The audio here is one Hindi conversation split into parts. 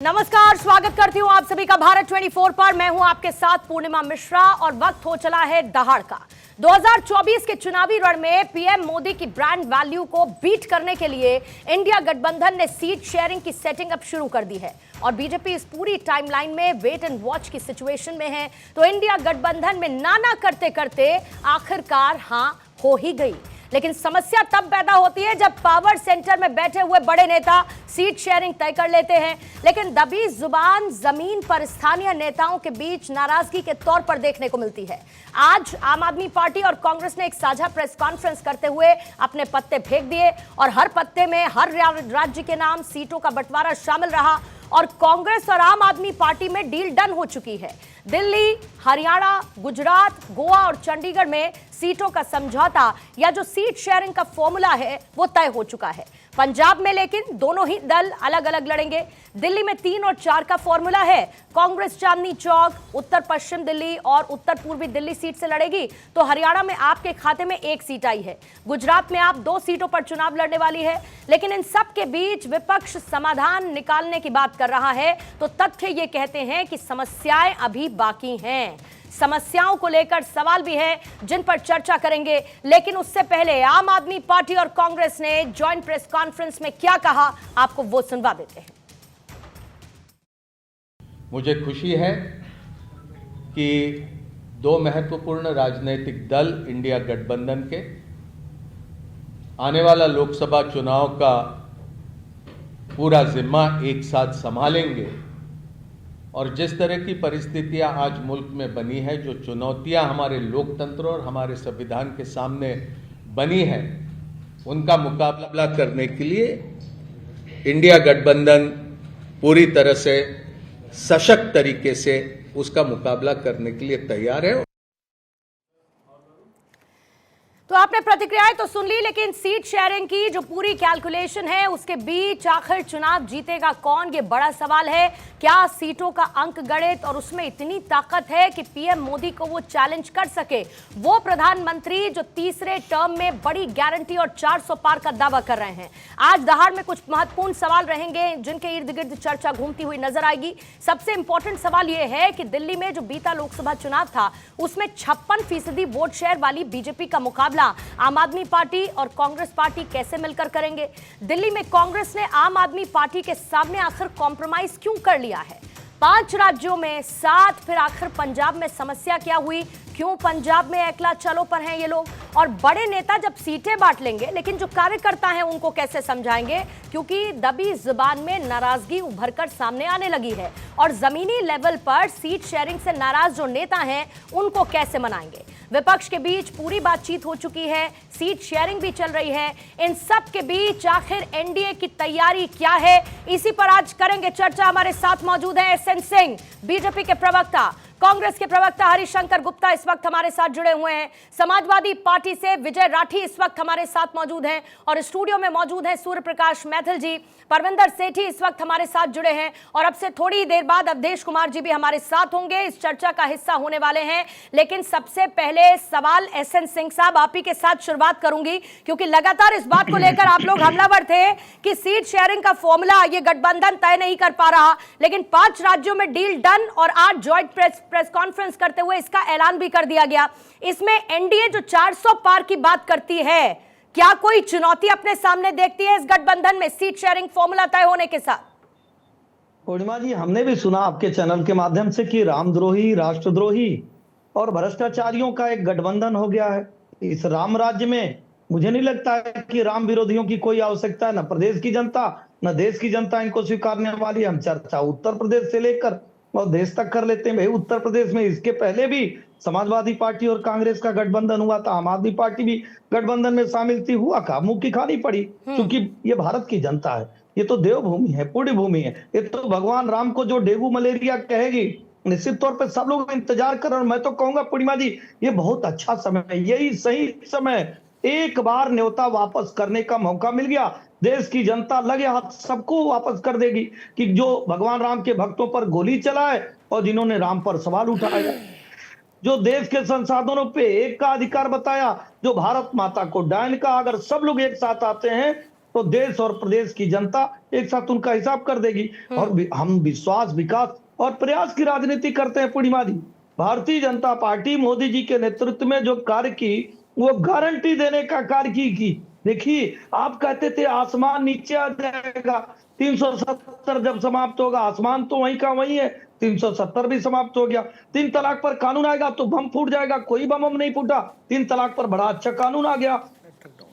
नमस्कार, स्वागत करती हूं आप सभी का भारत 24 पर। मैं हूं आपके साथ पूर्णिमा मिश्रा और वक्त हो चला है दहाड़ का। 2024 के चुनावी रण में पीएम मोदी की ब्रांड वैल्यू को बीट करने के लिए इंडिया गठबंधन ने सीट शेयरिंग की सेटिंग अब शुरू कर दी है और बीजेपी इस पूरी टाइमलाइन में वेट एंड वॉच की सिचुएशन में है। तो इंडिया गठबंधन में नाना करते करते आखिरकार हां हो ही गई। लेकिन समस्या तब पैदा होती है जब पावर सेंटर में बैठे हुए बड़े नेता सीट शेयरिंग तय कर लेते हैं, लेकिन दबी जुबान जमीन पर स्थानीय नेताओं के बीच नाराजगी के तौर पर देखने को मिलती है। आज आम आदमी पार्टी और कांग्रेस ने एक साझा प्रेस कॉन्फ्रेंस करते हुए अपने पत्ते फेंक दिए और हर पत्ते में हर राज्य के नाम, सीटों का बंटवारा शामिल रहा और कांग्रेस और आम आदमी पार्टी में डील डन हो चुकी है। दिल्ली, हरियाणा, गुजरात, गोवा और चंडीगढ़ में सीटों का समझौता या जो सीट शेयरिंग का फॉर्मूला है वो तय हो चुका है। पंजाब में लेकिन दोनों ही दल अलग अलग लड़ेंगे। दिल्ली में 3 और 4 का फॉर्मूला है। कांग्रेस चांदनी चौक, उत्तर पश्चिम दिल्ली और उत्तर पूर्वी दिल्ली सीट से लड़ेगी, तो हरियाणा में आपके खाते में 1 सीट आई है। गुजरात में आप 2 सीटों पर चुनाव लड़ने वाली है। लेकिन इन सब के बीच विपक्ष समाधान निकालने की बात कर रहा है, तो तथ्य ये कहते हैं कि समस्याएं अभी बाकी हैं। समस्याओं को लेकर सवाल भी है जिन पर चर्चा करेंगे, लेकिन उससे पहले आम आदमी पार्टी और कांग्रेस ने जॉइंट प्रेस कॉन्फ्रेंस में क्या कहा, आपको वो सुनवा देते हैं। मुझे खुशी है कि 2 महत्वपूर्ण राजनीतिक दल इंडिया गठबंधन के आने वाला लोकसभा चुनाव का पूरा जिम्मा एक साथ संभालेंगे और जिस तरह की परिस्थितियां आज मुल्क में बनी है, जो चुनौतियां हमारे लोकतंत्र और हमारे संविधान के सामने बनी है, उनका मुकाबला करने के लिए इंडिया गठबंधन पूरी तरह से सशक्त तरीके से उसका मुकाबला करने के लिए तैयार है। तो आपने प्रतिक्रियाएं तो सुन ली, लेकिन सीट शेयरिंग की जो पूरी कैलकुलेशन है उसके बीच आखिर चुनाव जीतेगा कौन, ये बड़ा सवाल है। क्या सीटों का अंक गणित और उसमें इतनी ताकत है कि पीएम मोदी को वो चैलेंज कर सके, वो प्रधानमंत्री जो तीसरे टर्म में बड़ी गारंटी और 400 पार का दावा कर रहे हैं। आज दहाड़ में कुछ महत्वपूर्ण सवाल रहेंगे जिनके इर्द गिर्द चर्चा घूमती हुई नजर आएगी। सबसे इंपॉर्टेंट सवाल यह है कि दिल्ली में जो बीता लोकसभा चुनाव था उसमें 56% वोट शेयर वाली बीजेपी का मुकाबला आम आदमी पार्टी और कांग्रेस पार्टी कैसे मिलकर करेंगे। दिल्ली में कांग्रेस ने आम आदमी पार्टी के सामने आखिर कॉम्प्रोमाइज क्यों कर लिया है। 5 राज्यों में 7, फिर आखिर पंजाब में समस्या क्या हुई, क्यों पंजाब में एकला चलो पर हैं ये लोग। और बड़े नेता जब सीटें बांट लेंगे, लेकिन जो कार्यकर्ता हैं उनको कैसे समझाएंगे, क्योंकि दबी जुबान में नाराजगी उभरकर सामने आने लगी है और जमीनी लेवल पर सीट शेयरिंग से नाराज जो नेता हैं उनको कैसे मनाएंगे। विपक्ष के बीच पूरी बातचीत हो चुकी है, सीट शेयरिंग भी चल रही है। इन सब के बीच आखिर एनडीए की तैयारी क्या है, इसी पर आज करेंगे चर्चा। हमारे साथ मौजूद है एसएन सिंह, बीजेपी के प्रवक्ता, कांग्रेस के प्रवक्ता हरिशंकर गुप्ता इस वक्त हमारे साथ जुड़े हुए हैं, समाजवादी पार्टी से विजय राठी इस वक्त हमारे साथ मौजूद हैं और स्टूडियो में मौजूद हैं सूर्य प्रकाश मैथिल जी, परविंदर सेठी इस वक्त हमारे साथ जुड़े हैं और अब से थोड़ी देर बाद अवधेश कुमार जी भी हमारे साथ होंगे, इस चर्चा का हिस्सा होने वाले हैं। लेकिन सबसे पहले सवाल एसएन सिंह साहब आप ही के साथ शुरुआत करूंगी, क्योंकि लगातार इस बात को लेकर आप लोग हमलावर थे कि सीट शेयरिंग का फॉर्मूला ये गठबंधन तय नहीं कर पा रहा, लेकिन 5 राज्यों में डील डन और आज ज्वाइंट प्रेस कॉन्फ्रेंस करते हुए इसका ऐलान भी कर दिया गया। इसमें एनडीए जो 400 पार की बात करती है, क्या कोई चुनौती अपने सामने देखती है इस गठबंधन में सीट शेयरिंग फॉर्मूला तय होने के साथ? पूर्णिमा जी, हमने भी सुना आपके चैनल के माध्यम से कि रामद्रोही, राष्ट्रद्रोही और भ्रष्टाचारियों का एक गठबंधन हो गया है इस राम राज्य में। मुझे नहीं लगता है कि राम विरोधियों की कोई आवश्यकता है, न प्रदेश की जनता न देश की जनता इनको स्वीकारने वाली। हम चर्चा उत्तर प्रदेश से लेकर और देश तक कर लेते हैं। भाई, उत्तर प्रदेश में इसके पहले भी समाजवादी पार्टी और कांग्रेस का गठबंधन हुआ था, आम आदमी पार्टी भी गठबंधन में शामिल थी, हुआ का मुंह की खानी पड़ी, क्योंकि ये भारत की जनता है, ये तो देवभूमि है, पुण्य भूमि है। ये तो भगवान राम को जो डेंगू मलेरिया कहेगी, निश्चित तौर पर सब लोग इंतजार कर रहे हैं। मैं तो कहूंगा पूर्णिमा जी, ये बहुत अच्छा समय है, यही सही समय, एक बार न्योता वापस करने का मौका मिल गया। देश की जनता लगे हाथ सबको वापस कर देगी कि जो भगवान राम के भक्तों पर गोली चलाए और जिन्होंने राम पर सवाल उठाया, जो देश के संसाधनों पे एक का अधिकार बताया, जो भारत माता को डायन का, अगर सब लोग एक साथ आते हैं तो देश और प्रदेश की जनता एक साथ उनका हिसाब कर देगी। और हम विश्वास, विकास और प्रयास की राजनीति करते हैं पूर्णिमा जी। भारतीय जनता पार्टी मोदी जी के नेतृत्व में जो कार्य की, वो गारंटी देने का कार्य की। देखिए, आप कहते थे आसमान नीचे आ जाएगा, 370 जब समाप्त होगा, आसमान तो वहीं का वहीं है, 370 भी समाप्त हो गया। 3 तलाक पर कानून आएगा तो बम फूट जाएगा, कोई बम नहीं फूटा। 3 तलाक पर बड़ा अच्छा कानून आ गया।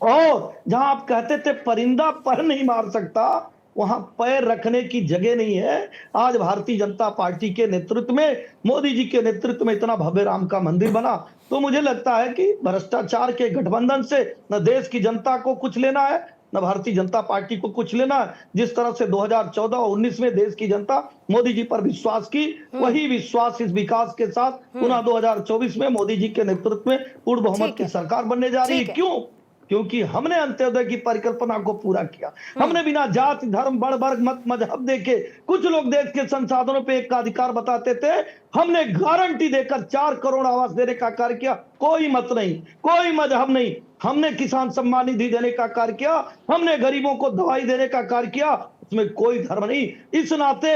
और जहां आप कहते थे परिंदा पर नहीं मार सकता, वहां पैर रखने की जगह नहीं है। आज भारतीय जनता पार्टी के नेतृत्व में, मोदी जी के नेतृत्व में इतना भव्य राम का मंदिर बना, तो मुझे लगता है कि भ्रष्टाचार के गठबंधन से न देश की जनता को कुछ लेना है, न भारतीय जनता पार्टी को कुछ लेना है। जिस तरह से 2014 और 19 में देश की जनता मोदी जी पर विश्वास की, वही विश्वास इस विकास के साथ पुनः 2024 में मोदी जी के नेतृत्व में पूर्ण बहुमत की सरकार बनने जा रही है। क्यों? क्योंकि हमने अंत्योदय की परिकल्पना को पूरा किया। हमने बिना जाति, धर्म, बड़ वर्ग, मत, मजहब देखे, कुछ लोग देश के संसाधनों पे एक का अधिकार बताते थे, हमने गारंटी देकर 4 करोड़ आवास देने का कार्य किया। कोई मत नहीं, कोई मजहब नहीं। हमने किसान सम्मान निधि देने का कार्य किया, हमने गरीबों को दवाई देने का कार्य किया, उसमें कोई धर्म नहीं। इस नाते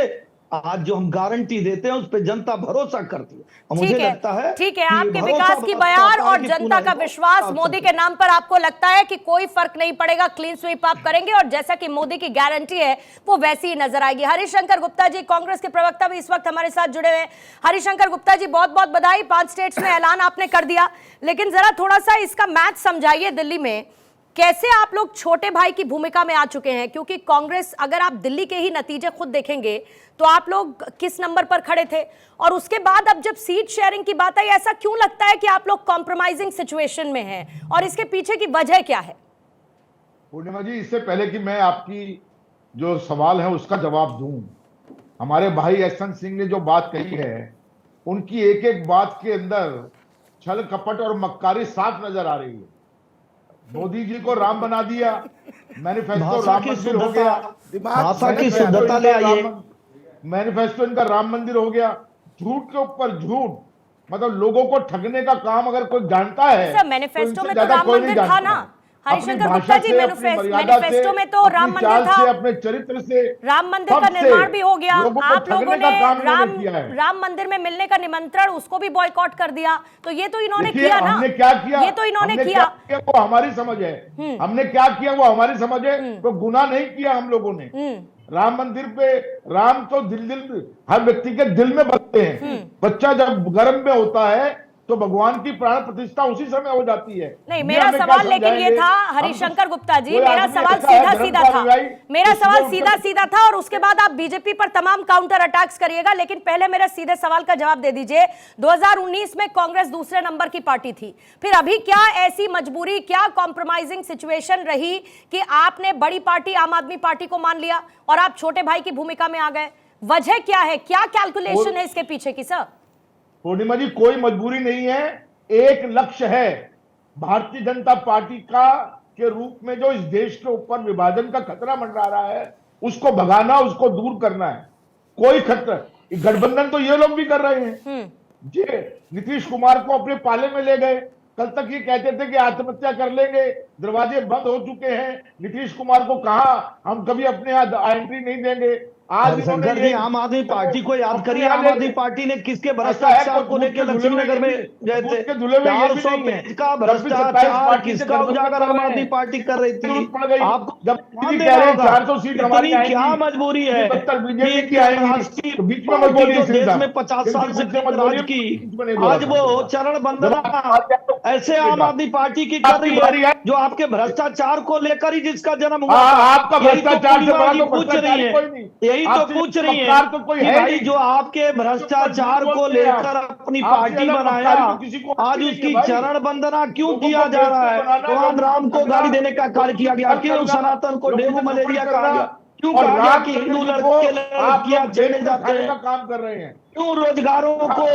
आज जो हम गारंटी देते हैं उस पर जनता भरोसा करती है। मुझे लगता है ठीक है, आपके विकास की बयान और जनता का विश्वास मोदी के नाम पर आपको लगता है कि कोई फर्क नहीं पड़ेगा, क्लीन स्वीप आप करेंगे और जैसा कि मोदी की गारंटी है वो वैसी ही नजर आएगी। हरिशंकर गुप्ता जी, कांग्रेस के प्रवक्ता, भी इस वक्त हमारे साथ जुड़े हुए हैं। हरिशंकर गुप्ता जी, बहुत बहुत बधाई, 5 स्टेट्स में ऐलान आपने कर दिया, लेकिन जरा थोड़ा सा इसका मैच समझाइए। दिल्ली में कैसे आप लोग छोटे भाई की भूमिका में आ चुके हैं? क्योंकि कांग्रेस, अगर आप दिल्ली के ही नतीजे खुद देखेंगे तो आप लोग किस नंबर पर खड़े थे, और उसके बाद अब जब सीट शेयरिंग की बात आई, ऐसा क्यों लगता है कि आप लोग कॉम्प्रोमाइजिंग सिचुएशन में हैं, और इसके पीछे की वजह क्या है? पूर्णिमा जी, इससे पहले कि मैं आपकी जो सवाल है उसका जवाब दूं, हमारे भाई यशवंत सिंह ने जो बात कही है, उनकी एक एक बात के अंदर छल कपट और मक्कारी साफ नजर आ रही है। मोदी जी को राम बना दिया, मैनिफेस्टो राम मंदिर हो गया, भाषा की शुद्धता ले आइए, मैनिफेस्टो इनका राम मंदिर हो गया। झूठ के ऊपर झूठ, मतलब लोगों को ठगने का काम अगर कोई जानता है, सर मैनिफेस्टो में तो राम मंदिर था ना हरिशंकर गुप्ता जी, मैनिफेस्टो में तो राम मंदिर था, अपने चरित्र से राम मंदिर का निर्माण भी हो गया। आप लोगों ने राम मंदिर में मिलने का निमंत्रण, उसको भी बॉयकॉट कर दिया, तो ये तो इन्होंने किया ना। हमने क्या किया? ये तो इन्होंने किया, वो हमारी समझ है। हमने क्या किया वो हमारी समझ है, तो गुनाह नहीं किया हम लोगों ने। राम मंदिर पे, राम तो दिल हर व्यक्ति के दिल में बसते हैं। बच्चा जब गर्भ में होता है तो भगवान की प्राण प्रतिष्ठा उसी समय हो जाती है। नहीं, मेरा सवाल लेकिन ये था हरिशंकर गुप्ता जी, मेरा सवाल सीधा सीधा था, मेरा सवाल सीधा सीधा था, और उसके बाद आप बीजेपी पर तमाम काउंटर अटैक्स करिएगा, लेकिन पहले मेरे सीधे सवाल का जवाब दे दीजिए। 2019 में कांग्रेस दूसरे नंबर की पार्टी थी, फिर अभी क्या ऐसी मजबूरी, क्या कॉम्प्रोमाइजिंग सिचुएशन रही कि आपने बड़ी पार्टी आम आदमी पार्टी को मान लिया और आप छोटे भाई की भूमिका में आ गए? वजह क्या है, क्या कैलकुलेशन है इसके पीछे की? सर पूर्णिमा जी, कोई मजबूरी नहीं है, एक लक्ष्य है भारतीय जनता पार्टी का के रूप में जो इस देश के ऊपर विभाजन का खतरा मंडरा रहा है, उसको भगाना, उसको दूर करना है। कोई खतरा, गठबंधन तो ये लोग भी कर रहे हैं। ये नीतीश कुमार को अपने पाले में ले गए, कल तक ये कहते थे कि आत्महत्या कर लेंगे, दरवाजे बंद हो चुके हैं। नीतीश कुमार को कहा हम कभी अपने यहाँ एंट्री नहीं देंगे। आज शंकर जी, आम आदमी पार्टी को याद करिए, आम आदमी पार्टी ने किसके भ्रष्टाचार को लेकर लक्ष्मीनगर में गए थे? 400 पेज का भ्रष्टाचार किसका उजागर आम आदमी पार्टी कर रही थी? आपको जब 400 सीट हमारी, क्या मजबूरी है देश में 50 साल से राज की, आज वो चरण वंदना ऐसे आम आदमी पार्टी की कर रही है जो आपके भ्रष्टाचार को लेकर ही जिसका जन्म हुआ। आपका भ्रष्टाचार पूछ रही है, यही तो पूछ रही है तो कोई है भाई जो आपके भ्रष्टाचार को लेकर अपनी पार्टी बनाया, आज उसकी चरण वंदना क्यों किया जा रहा है? भगवान राम को गाली देने का कार्य किया गया, क्यों सनातन को डेंगू मलेरिया कहा गया, क्यों कहा गया कि हिंदू लड़के लड़कियां छेड़े जाते हैं, काम कर रहे हैं, क्यों रोजगारों को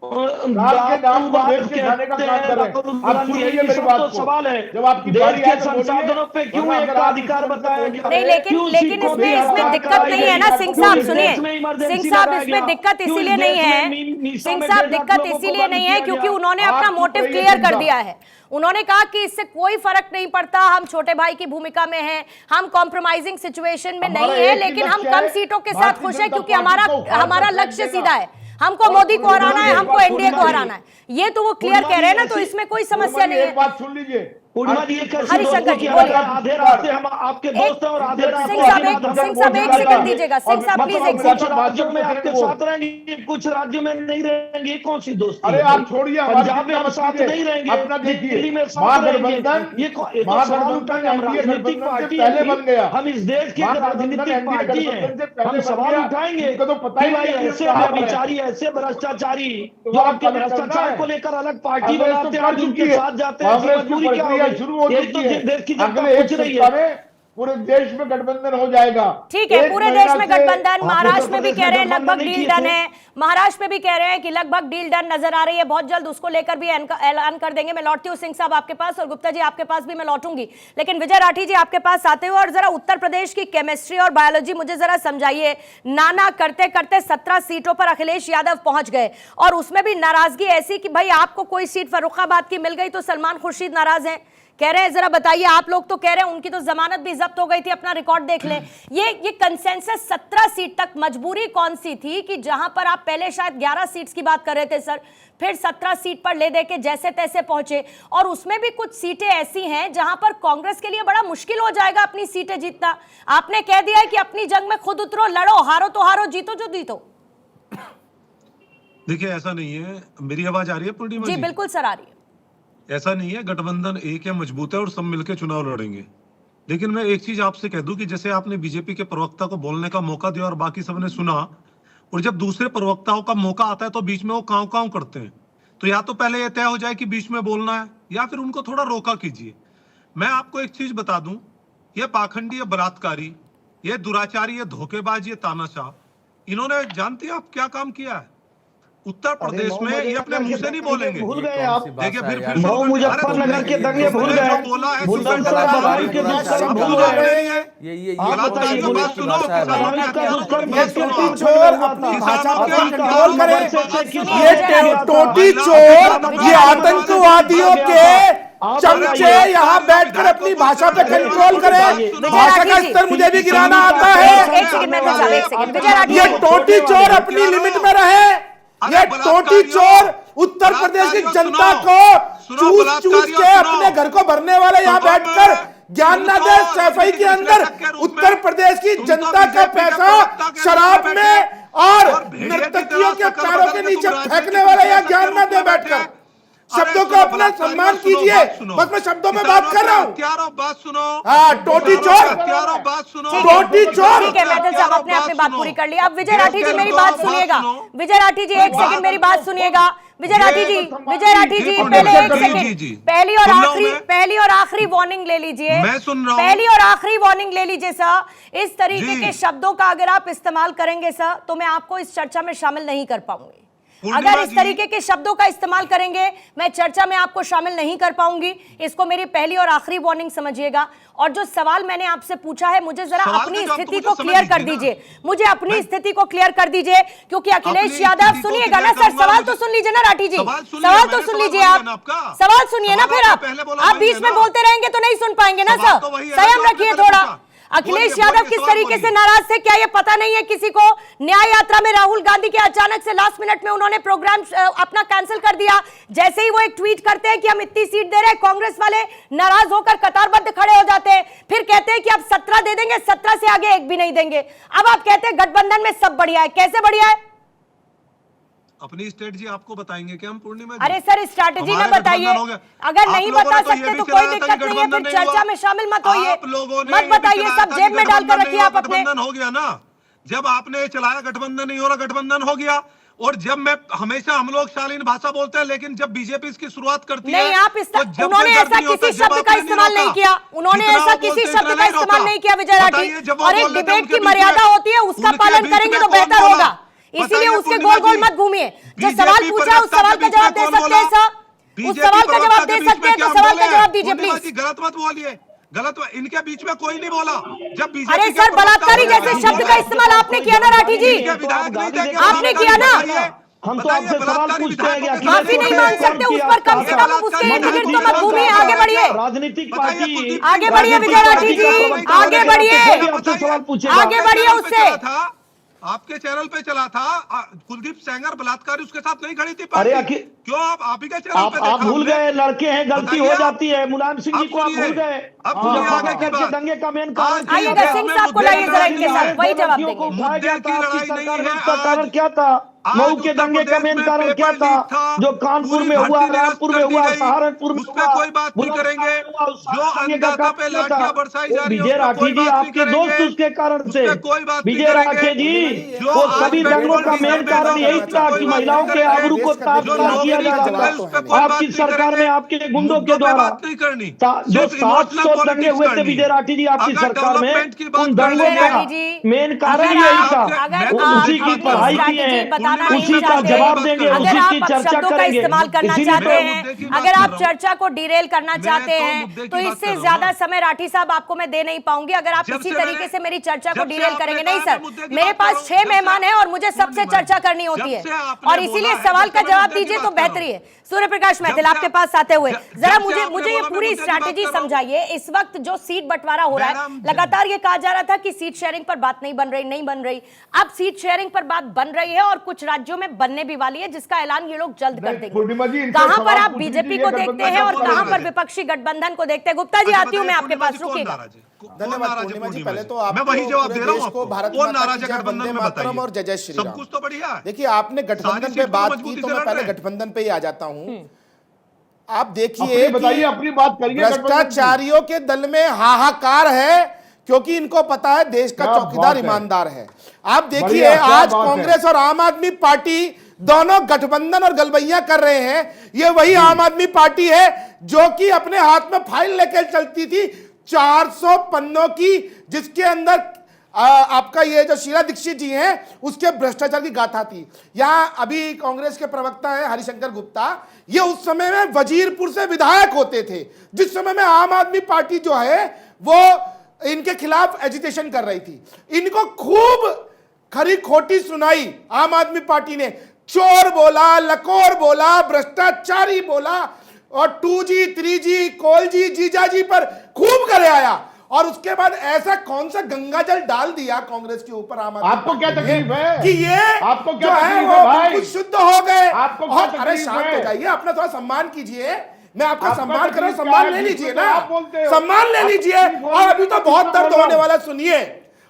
राम के नाम को देश के खाने का काम कर रहे हैं। आप सुन लीजिए मेरी बात को। सवाल है, जब आपकी बारी आए तो संसाधनों पे क्यों एक अधिकार बताया गया? नहीं, लेकिन इसमें दिक्कत नहीं है ना सिंह साहब, सुनिए सिंह साहब, इसमें दिक्कत इसीलिए नहीं है सिंह साहब, दिक्कत इसीलिए नहीं है क्योंकि उन्होंने अपना मोटिव क्लियर कर दिया है। उन्होंने कहा कि इससे कोई फर्क नहीं पड़ता, हम छोटे भाई की भूमिका में हैं, हम कॉम्प्रोमाइजिंग सिचुएशन में नहीं है, लेकिन हम कम सीटों के साथ खुश हैं क्योंकि हमारा लक्ष्य सीधा है, हमको मोदी को हराना है, हमको एनडीए को हराना है। ये तो वो क्लियर कह रहे हैं ना, तो इसमें कोई समस्या नहीं है। बात सुन लीजिए, हरिशंकर जी बोलिए। आधे रास्ते हम आपके दोस्त हैं और आधे रास्ते सिंह साहब एक सेकंड दीजिएगा, सिंह साहब प्लीज एक कुछ राज्यों में आपके साथ रहेंगे, कुछ राज्यों में नहीं रहेंगे, कौन सी दोस्ती? अरे आप छोड़िए, पंजाब में हम साथ नहीं रहेंगे, अपना देखिए, दिल्ली में साथ महागठबंधन ये राजनीतिक पार्टी पहले बन गया, हम इस देश की राजनीतिक पार्टी है, हम सवाल उठाएंगे तो पता ही भाई ऐसे व्यभिचारी, ऐसे भ्रष्टाचारी जो आपके भ्रष्टाचार को लेकर अलग पार्टी बनाते हैं और उनके साथ जाते हैं, मजबूरी क्या होगी? शुरू हो चुकी है। देश की जनता अगले एक पूछ रही सप्ताह है, में पूरे देश में गठबंधन हो जाएगा। ठीक है, पूरे देश में गठबंधन, महाराष्ट्र में भी कह रहे हैं लगभग डील डन है, महाराष्ट्र में भी कह रहे हैं कि लगभग डील डन नजर आ रही है, बहुत जल्द उसको लेकर भी ऐलान कर देंगे। मैं लौटती हूँ सिंह साहब आपके पास और गुप्ता जी आपके पास भी मैं लौटूंगी, लेकिन विजय राठी जी आपके पास आते हुए और जरा उत्तर प्रदेश की केमिस्ट्री और बायोलॉजी मुझे जरा समझाइए। नाना करते करते 17 सीटों पर अखिलेश यादव पहुंच गए और उसमें भी नाराजगी ऐसी कि भाई आपको कोई सीट फर्रुखाबाद की मिल गई तो सलमान खुर्शीद नाराज हैं, कह रहे हैं जरा बताइए। आप लोग तो कह रहे हैं उनकी तो जमानत भी जब्त हो गई थी, अपना रिकॉर्ड देख लें। ये कंसेंसस 17 सीट तक, मजबूरी कौन सी थी कि जहां पर आप पहले शायद 11 सीट्स की बात कर रहे थे सर, फिर 17 सीट पर ले दे के जैसे तैसे पहुंचे, और उसमें भी कुछ सीटें ऐसी हैं जहां पर कांग्रेस के लिए बड़ा मुश्किल हो जाएगा अपनी सीटें जीतना। आपने कह दिया है कि अपनी जंग में खुद उतरो, लड़ो, हारो तो हारो, जीतो जो जीतो। देखिए ऐसा नहीं है, मेरी आवाज आ रही है पूर्णिमा जी? बिल्कुल सर आ रही है। ऐसा नहीं है, गठबंधन एक है, मजबूत है और सब मिलकर चुनाव लड़ेंगे। लेकिन मैं एक चीज आपसे कह दूं कि जैसे आपने बीजेपी के प्रवक्ता को बोलने का मौका दिया और बाकी सबने सुना, और जब दूसरे प्रवक्ताओं का मौका आता है तो बीच में वो कांव कांव करते हैं, तो या तो पहले ये तय हो जाए कि बीच में बोलना है या फिर उनको थोड़ा रोका कीजिए। मैं आपको एक चीज बता दूं, ये पाखंडी, ये बलात्कारी, ये दुराचारी, ये धोखेबाज, ये तानाशाह, इन्होंने जानते हैं आप क्या काम किया है उत्तर प्रदेश में? ये अपने मुंह से नहीं बोलेंगे, भूल गए आप। देखिए फिर मऊ मुजफ्फरनगर के दंगे भूल गए, बोला है, बुलंदशहर के दुष्कर्म भूल गए। ये आप बताइए, बात सुनो, चोर अपनी भाषा पर कंट्रोल करे, ये टोटी चोर, ये आतंकवादियों के चमचे यहाँ बैठकर अपनी भाषा पे कंट्रोल करे। भाषा का स्तर मुझे भी गिराना आता है। ये टोटी चोर अपनी लिमिट में रहे, ये टोटी चोर उत्तर प्रदेश की जनता को चूस चूस के अपने घर को भरने वाले यहाँ बैठकर ज्ञान न दे। सफाई के अंदर उत्तर प्रदेश की जनता का पैसा शराब में और नर्तकियों के पैरों के नीचे फेंकने वाले यहाँ ज्ञान न दे बैठकर। शब्दों को अपना सम्मान कीजिए, बस मैं शब्दों में बात कर रहा हूँ। बात सुनो, हाँ, टोटी चोर, बात सुनो, टोटी चोर। ठीक है, मैथिल साहब आपने अपनी बात पूरी कर ली। अब विजय राठी जी मेरी बात सुनिएगा, विजय राठी जी एक सेकंड मेरी बात सुनिएगा। विजय राठी जी पहले एक सेकंड, पहली और आखिरी वार्निंग ले लीजिए। मैं सुन रहा हूं। पहली और आखिरी वार्निंग ले लीजिए सर। इस तरीके के शब्दों का अगर आप इस्तेमाल करेंगे सर, तो मैं आपको इस चर्चा में शामिल नहीं कर पाऊंगी। अगर इस तरीके के शब्दों का इस्तेमाल करेंगे, मैं चर्चा में आपको शामिल नहीं कर पाऊंगी। इसको मेरी पहली और आखिरी वार्निंग समझिएगा। और जो सवाल मैंने आपसे पूछा है, मुझे जरा अपनी स्थिति को क्लियर कर दीजिए, मुझे अपनी स्थिति को क्लियर कर दीजिए, क्योंकि अखिलेश यादव, सुनिएगा ना सर, सवाल तो सुन लीजिए ना राठी जी, सवाल तो सुन लीजिए आप, सवाल सुनिए ना। फिर आप बीच में बोलते रहेंगे तो नहीं सुन पाएंगे ना सर, संयम रखिए थोड़ा। अखिलेश यादव किस तरीके से नाराज थे, क्या ये पता नहीं है किसी को? न्याय यात्रा में राहुल गांधी के अचानक से लास्ट मिनट में उन्होंने प्रोग्राम अपना कैंसिल कर दिया। जैसे ही वो एक ट्वीट करते हैं कि हम इतनी सीट दे रहे हैं, कांग्रेस वाले नाराज होकर कतारबद्ध खड़े हो जाते हैं। फिर कहते हैं कि अब 17 दे देंगे, 17 से आगे एक भी नहीं देंगे। अब आप कहते हैं गठबंधन में सब बढ़िया है, कैसे बढ़िया है? अपनी स्ट्रेटजी आपको बताएंगे क्या हम पूर्णिमा? अरे सर स्ट्रैटेजी ना बताइए, अगर नहीं बता सकते तो कोई दिक्कत नहीं है, फिर चर्चा में शामिल मत होइए, मत बताइए, सब जेब में डालकर रखिए आप अपने। गठबंधन हो गया ना, जब आपने चलाया गठबंधन नहीं हो रहा, गठबंधन हो गया। और जब मैं हमेशा हम लोग शालीन भाषा बोलते हैं, लेकिन जब बीजेपी इसकी शुरुआत करती है, नहीं आप उन्होंने ऐसा किसी शब्द का इस्तेमाल नहीं किया, उन्होंने ऐसा किसी शब्द का इस्तेमाल नहीं किया विजय राठी। और एक डिबेट की मर्यादा होती है, उसका पालन करेंगे तो बेहतर होगा, इसीलिए उसके गोल गोल मत घूमिए। जो सवाल पूछा उस सवाल का जवाब दे सकते हैं सर, उस सवाल का जवाब दे सकते हैं, तो सवाल का जवाब दीजिए प्लीज। गलत मत बोलिए, गलत इनके बीच में कोई नहीं बोला। जब बीजेपी अरे सर, बलात्कारी जैसे शब्द का इस्तेमाल आपने किया ना राठी जी, आपने किया ना। हम तो आपसे सवाल पूछते हैं कि माफी नहीं मांग सकते उस पर, कम से कम उसके इर्द गिर्द तो मत घूमिए। आगे बढ़िए, राजनीतिक पार्टी, आगे बढ़िए विजय राठी जी, आगे बढ़िए, सवाल पूछेगा, आगे बढ़िए उससे। आपके चैनल पे चला था, कुलदीप सेंगर बलात्कारी उसके साथ नहीं खड़ी थी अरे पार्टी। क्यों आप ही के चैनल पे आप भूल गए, लड़के हैं, गलती हो जाती है। मुलायम सिंह जी को आप भूल गए। अब आगे की बात, दंगे का मेन कारण आइएगा सिंह साहब को लाइए जरा इनके साथ, वही जवाब देंगे। मुद्दे की लड़ाई नहीं है। उसका कारण क्या था? मऊ के दंगे का मेन कारण क्या था? जो कानपुर में हुआ, रामपुर में हुआ, सहारनपुर में हुआ, कोई बात नहीं करेंगे। जो अन्नदाता पे लाठियां बरसाई जा रही है, विजय राठी जी आपके दोस्त उसके कारण से, विजय राठी जी, वो सभी दंगों का मेन कारण यही था कि महिलाओं के आबरू को ताक-ताक किया जा रहा था आपकी सरकार में, आपके गुंडों के द्वारा। जो 700 दंगे हुए थे विजय राठी जी आपकी सरकार में, उन दंगों का मेन कारण यही था। उसी की पढ़ाई की है, उसी का जवाब देंगे, अगर उसी आप की चर्चा शब्दों का करेंगे। इस्तेमाल करना चाहते हैं, अगर आप चर्चा को डिरेल करना चाहते हैं, तो इससे ज्यादा समय राठी साहब आपको मैं दे नहीं पाऊंगी अगर आप इसी तरीके से मेरी चर्चा को डिरेल करेंगे। नहीं सर, मेरे पास 6 मेहमान हैं और मुझे सबसे चर्चा करनी होती है, और इसीलिए सवाल का जवाब दीजिए तो बेहतरी है। सूर्य प्रकाश मैथिल, आपके पास आते हुए जरा मुझे ये पूरी स्ट्रैटेजी समझाइए। इस वक्त जो सीट बंटवारा हो रहा है, लगातार ये कहा जा रहा था कि सीट शेयरिंग पर बात नहीं बन रही, अब सीट शेयरिंग पर बात बन रही है और कुछ राज्यों में बनने भी वाली है, जिसका ऐलान ये लोग जल्द कर देंगे। कहां पर आप बीजेपी को देखते हैं और कहां पर विपक्षी गठबंधन को देखते हैं? गुप्ता जी, आती हूं मैं आपके पास, रुकिएगा। धन्यवाद पूर्णिमा जी। पहले तो आप मैं वही जवाब दे रहा हूं आपको, भारत कौन माता नाराज की है जय, गठबंधन वंदे में मातरम बताइए। और जय जय श्री सब राम। कुछ तो बढ़िया है। देखिए, आपने गठबंधन पे बात की तो मैं पहले गठबंधन पे ही आ जाता हूं। आप देखिए, बताइए, अपनी बात करिए। भ्रष्टाचारियों के दल में हाहाकार है, क्योंकि इनको पता है देश का चौकीदार ईमानदार है। आप देखिए, आज कांग्रेस और आम आदमी पार्टी दोनों गठबंधन और गलबैया कर रहे हैं। ये वही आम आदमी पार्टी है जो कि अपने हाथ में फाइल लेकर चलती थी 400 पन्नों की, जिसके अंदर आपका ये जो शीला दीक्षित जी हैं उसके भ्रष्टाचार की गाथा थी। यहां अभी कांग्रेस के प्रवक्ता हैं हरिशंकर गुप्ता, ये उस समय में वजीरपुर से विधायक होते थे, जिस समय में आम आदमी पार्टी जो है वो इनके खिलाफ एजिटेशन कर रही थी। इनको खूब खरी खोटी सुनाई आम आदमी पार्टी ने, चोर बोला, लकोर बोला, भ्रष्टाचारी बोला, और 2G 3G कोलजी जीजाजी पर खूब करे आया। और उसके बाद ऐसा कौन सा गंगा जल डाल दिया कांग्रेस के ऊपर आम आदमी। आपको क्या तकलीफ है कि ये आपको जो क्या है तकलीफ वो है भाई? बिल्कुल शुद्ध हो गए। आपको क्या और अरे तकलीफ शांत है? हो जाइए, अपना थोड़ा सम्मान कीजिए। मैं आपका आपका सम्मान कर रहा हूं, तकलीफ सम्मान क्या ले है? लीजिए जिसको ना, आप बोलते हो। सम्मान ले आप लीजिए। ठीक बोल और रहे अभी तो हो, बहुत ठीक दर्द बोल होने रहे हो। वाला सुनिए।